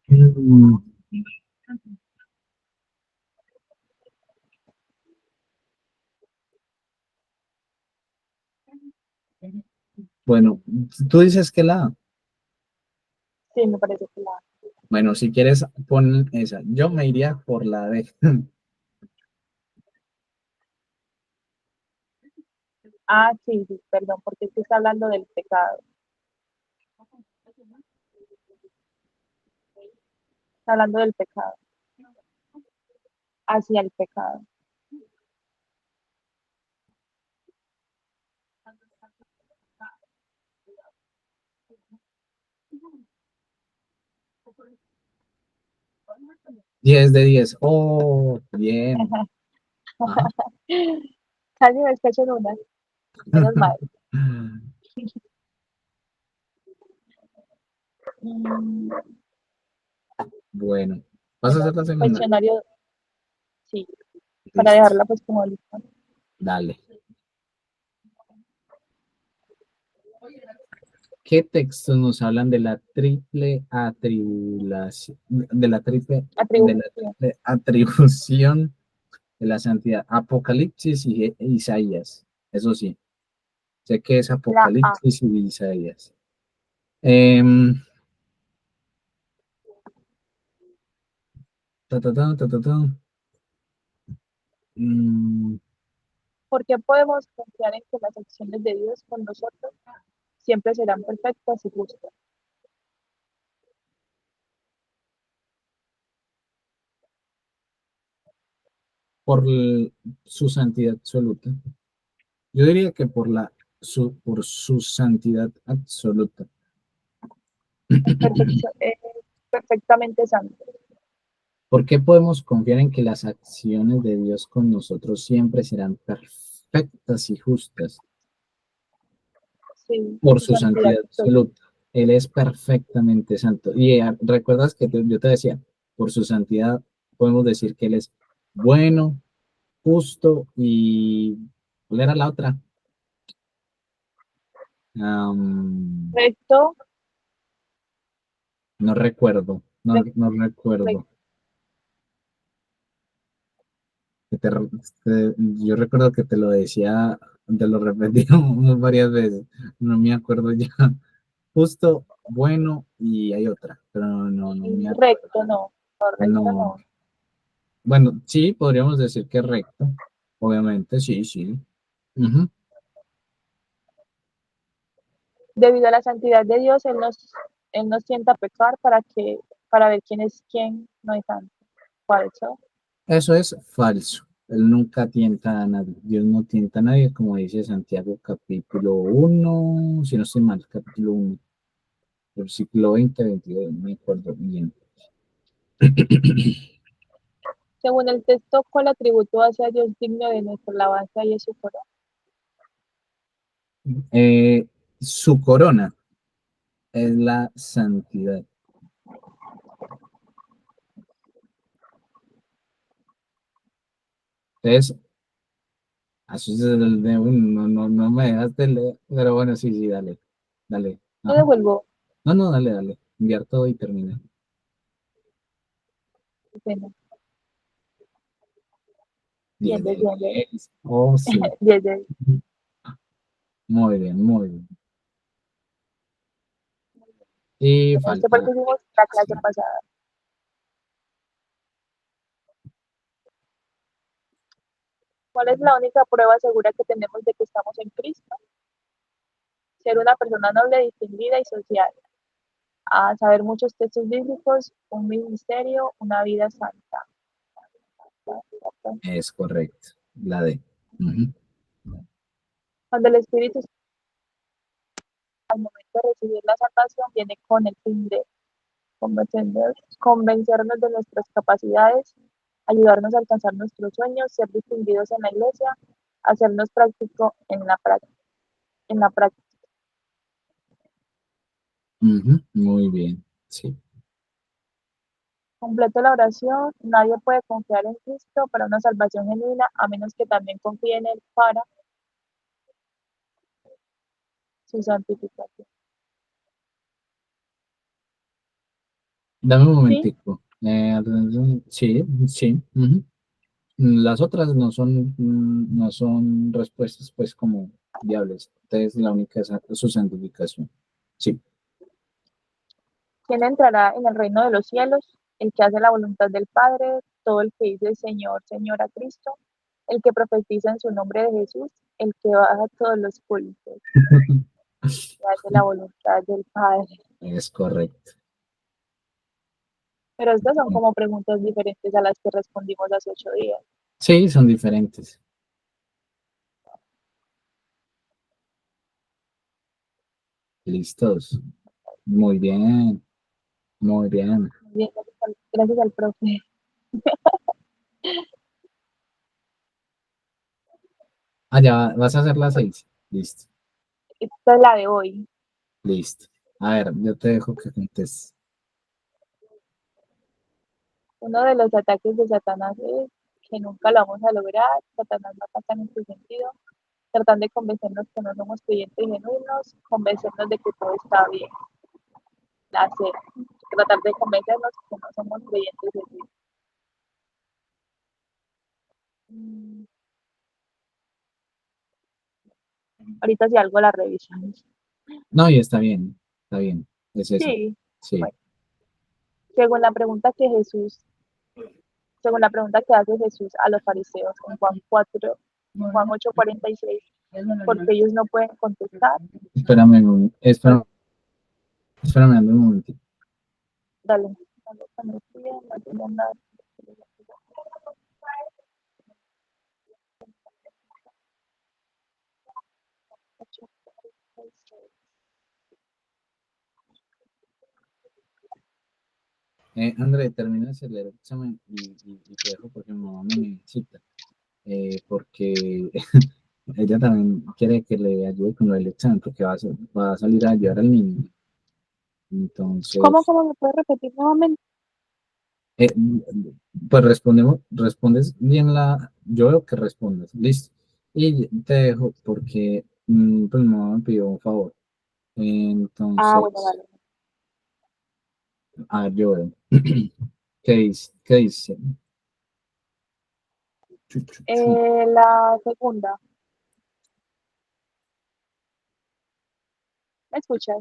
Mm, bueno, tú dices que la A.
Sí, me parece que la A.
Bueno, si quieres, pon esa. Yo me iría por la D.
Ah, sí, sí, perdón, porque es que está hablando del pecado. Está hablando del pecado, hacia el pecado.
10 de 10. Oh, bien. Ajá.
Casi me escucho en una, menos mal. Mm,
Bueno, ¿vas a
bueno,
hacer la segunda?
cuestionario, sí, para
Listo,
dejarla pues como lista.
dale. ¿Qué textos nos hablan de la triple atribulación, de la
Atribución.
triple atribución de la santidad? Apocalipsis y Isaías. Eso sí, sé que es
La A,
Apocalipsis y Isaías. Em, ta, ta, ta, ta, ta, ta. Mm,
¿por qué podemos confiar en que las acciones de Dios con nosotros siempre serán perfectas y justas?
por su santidad absoluta. Yo diría que por su santidad absoluta.
Es perfectamente santo.
¿Por qué podemos confiar en que las acciones de Dios con nosotros siempre serán perfectas y justas?
Sí,
Por
su
su
santidad
santidad
absoluta.
absoluta. Él es perfectamente santo. Y recuerdas que yo te decía, por su santidad podemos decir que Él es bueno, justo y... ¿Cuál era la otra? Am,
Recto,
no recuerdo, no,
rec-
no
rec-
recuerdo. yo recuerdo que te lo decía, te lo repetí varias veces, no me acuerdo ya. Justo, bueno, y hay otra, pero no me acuerdo.
Recto, no. No, recto,
No,
no.
bueno, sí, podríamos decir que es recto, obviamente, sí, sí. Ujú.
Debido a la santidad de Dios, Él nos tienta a pecar para ver quién es quién, no es santo. Falso.
Eso es falso. Él nunca tienta a nadie. Dios no tienta a nadie, como dice Santiago capítulo 1, si no estoy mal, capítulo 1, versículo 20, 22, no me acuerdo bien.
Según el texto, ¿cuál atributo hacia Dios digno de nuestra alabanza y es su corona?
Su corona es la santidad. Entonces, así es el de no me dejaste leer, pero bueno, sí, sí, dale, dale.
Yo
Ajá.
devuelvo.
No, dale, enviar todo y termina.
Bueno,
10
10
de
de 10.
10. Oh, sí.
10 de 10.
Muy bien, muy bien. Y
Este fue el
falta,
que hicimos la clase
sí.
pasada. ¿Cuál es la única prueba segura que tenemos de que estamos en Cristo? Ser una persona noble, distinguida y social. A saber muchos textos bíblicos, un ministerio, una vida santa.
Es correcto, la D. Ujú.
Cuando el Espíritu al momento de recibir la salvación viene con el fin de convencernos de nuestras capacidades, ayudarnos a alcanzar nuestros sueños, ser distinguidos en la iglesia, hacernos práctico en la práctica.
Ujú, muy bien, sí.
Completo la oración, nadie puede confiar en Cristo para una salvación genuina, a menos que también confíe en Él para su santificación.
Dame un
¿Sí?
momentico. Sí, sí. Ujú. Las otras no son respuestas, pues, como viables. Entonces, la única es su santificación. Sí.
¿Quién entrará en el reino de los cielos? El que hace la voluntad del Padre, todo el que dice Señor, Señor a Cristo, el que profetiza en su nombre de Jesús, el que baja todos los cultos, que hace la voluntad del Padre.
Es correcto.
Pero estas son como preguntas diferentes a las que respondimos hace 8 días.
Sí, son diferentes. Listos. Muy bien, muy bien.
Bien, gracias al profe.
Ah, ya vas a hacer las 6. Listo,
Esta es la de hoy.
listo. A ver, yo te dejo que contestes.
Uno de los ataques de Satanás es que nunca lo vamos a lograr. Satanás no ataca en este sentido. Tratan de convencernos que no somos creyentes genuinos, convencernos de que todo está bien. Hacer, tratar de convencernos que no somos creyentes genuinos. Ahorita si algo la revisamos.
No, y está bien, está bien. Es eso.
Sí,
Sí.
bueno. Según la pregunta que según la pregunta que hace Jesús a los fariseos en Juan 8:46, porque ellos no pueden contestar.
Espérame un momentito.
Dale, dale, cuando escriben, no tienen nada.
André, termina de leer el examen y te dejo porque mi mamá me necesita. Porque ella también quiere que le ayude con lo del examen, porque va a salir a ayudar al niño. Entonces,
¿Cómo me puedes repetir nuevamente?
eh, pues respondes bien yo veo que respondes, listo. Y te dejo porque pues mi mamá me pidió un favor.
Ah, bueno,
Entonces,
vale.
yo veo. ¿Qué dice? ¿Qué dice?
La segunda. ¿Me escuchas?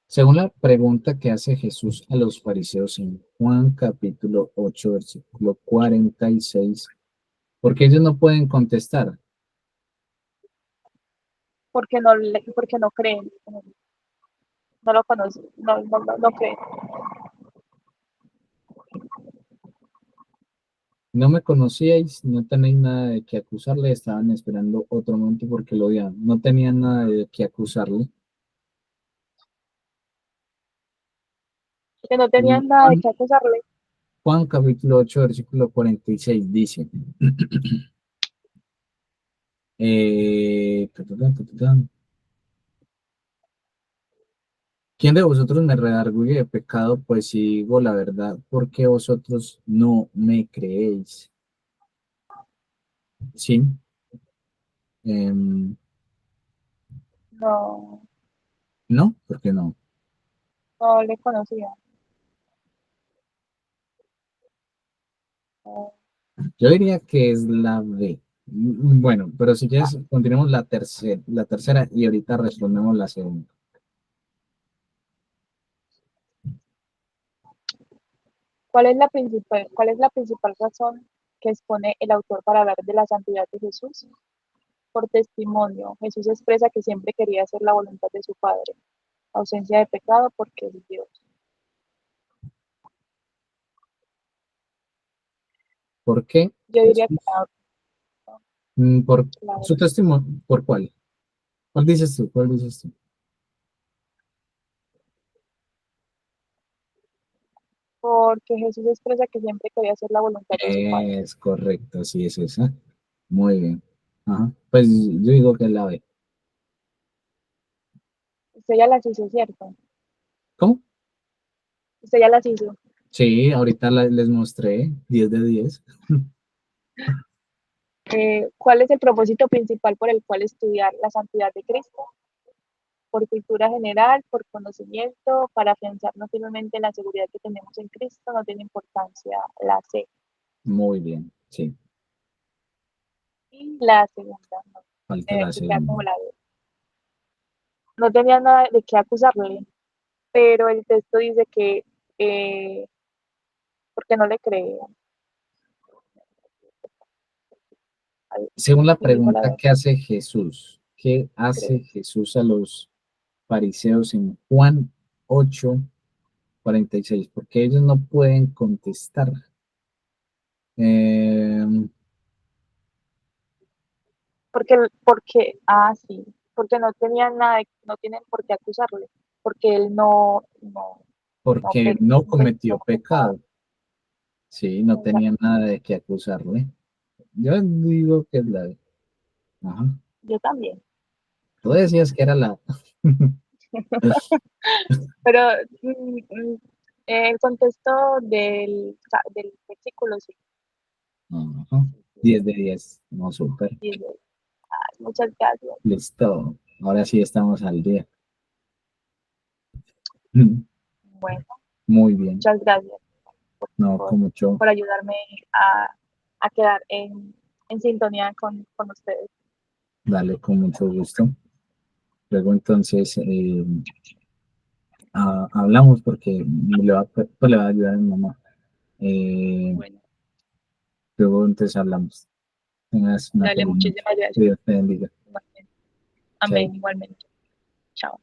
Según la pregunta que hace Jesús a los fariseos en Juan capítulo 8, versículo 46, porque ellos no pueden contestar.
Porque no creen, no lo conocen, no creen.
No me conocíais, no tenéis nada de qué acusarle, estaban esperando otro momento porque lo odiaban. No tenían nada de qué acusarle.
Que no tenían nada de
Juan,
qué acusarle.
Juan capítulo 8, versículo 46 dice, ta, ta, ta, ta, ta. ¿Quién de vosotros me redarguye de pecado? Pues si digo la verdad, ¿por qué vosotros no me creéis? Sí. em,
No,
no, ¿por qué no?
no le conocía. No.
Yo diría que es la B. Bueno, pero si quieres, continuemos la tercera y ahorita respondemos la segunda.
Cuál es la principal razón que expone el autor para hablar de la santidad de Jesús? Por testimonio, Jesús expresa que siempre quería hacer la voluntad de su Padre. Ausencia de pecado porque es Dios.
¿Por qué?
Yo diría que
Jesús? Por
la
su testimonio, ¿por cuál? ¿Cuál dices tú? ¿Cuál dices tú?
porque Jesús expresa que siempre quería hacer la voluntad de su Padre.
Es correcto, sí, es esa. Muy bien. Ajá. Pues yo digo que es la B.
Usted ya las hizo, ¿cierto?
¿Cómo?
Usted ya las hizo.
Sí, ahorita les mostré 10 de 10.
¿Cuál es el propósito principal por el cual estudiar la santidad de Cristo? Por cultura general, por conocimiento, para afianzarnos firmemente en la seguridad que tenemos en Cristo, no tiene importancia la C.
Muy bien, sí.
Y la segunda, no,
Falta la
que queda
segunda.
como la D. No tenía nada de qué acusarle, pero el texto dice que porque no le creían.
Según la
Y dijo la
pregunta
verdad,
que hace Jesús, ¿qué hace
creo.
Jesús a los fariseos en Juan 8:46? Porque ellos no pueden contestar. Eh,
Sí, porque no tenían nada, no tienen por qué acusarle, porque él
porque no cometió
cometió pecado.
pecado. Sí, no tenían nada de qué acusarle. Yo digo que es la de. Ajá.
Yo también.
Tú decías que era la.
Pero el contexto del versículo sí.
Ajá. 10 de 10. No, súper.
Dice, muchas gracias.
Listo. Ahora sí estamos al día.
Bueno,
Muy bien.
muchas gracias
No,
por,
con mucho.
por ayudarme a quedar en sintonía con ustedes.
Dale, con mucho gusto. Luego entonces hablamos porque pues, le va a ayudar a mi mamá. Eh,
Bueno,
luego entonces hablamos. Tengas una
dale,
feliz noche.
muchísimas
Que
gracias.
Dios te bendiga.
Igualmente.
Chao.
Amén, igualmente. Chao.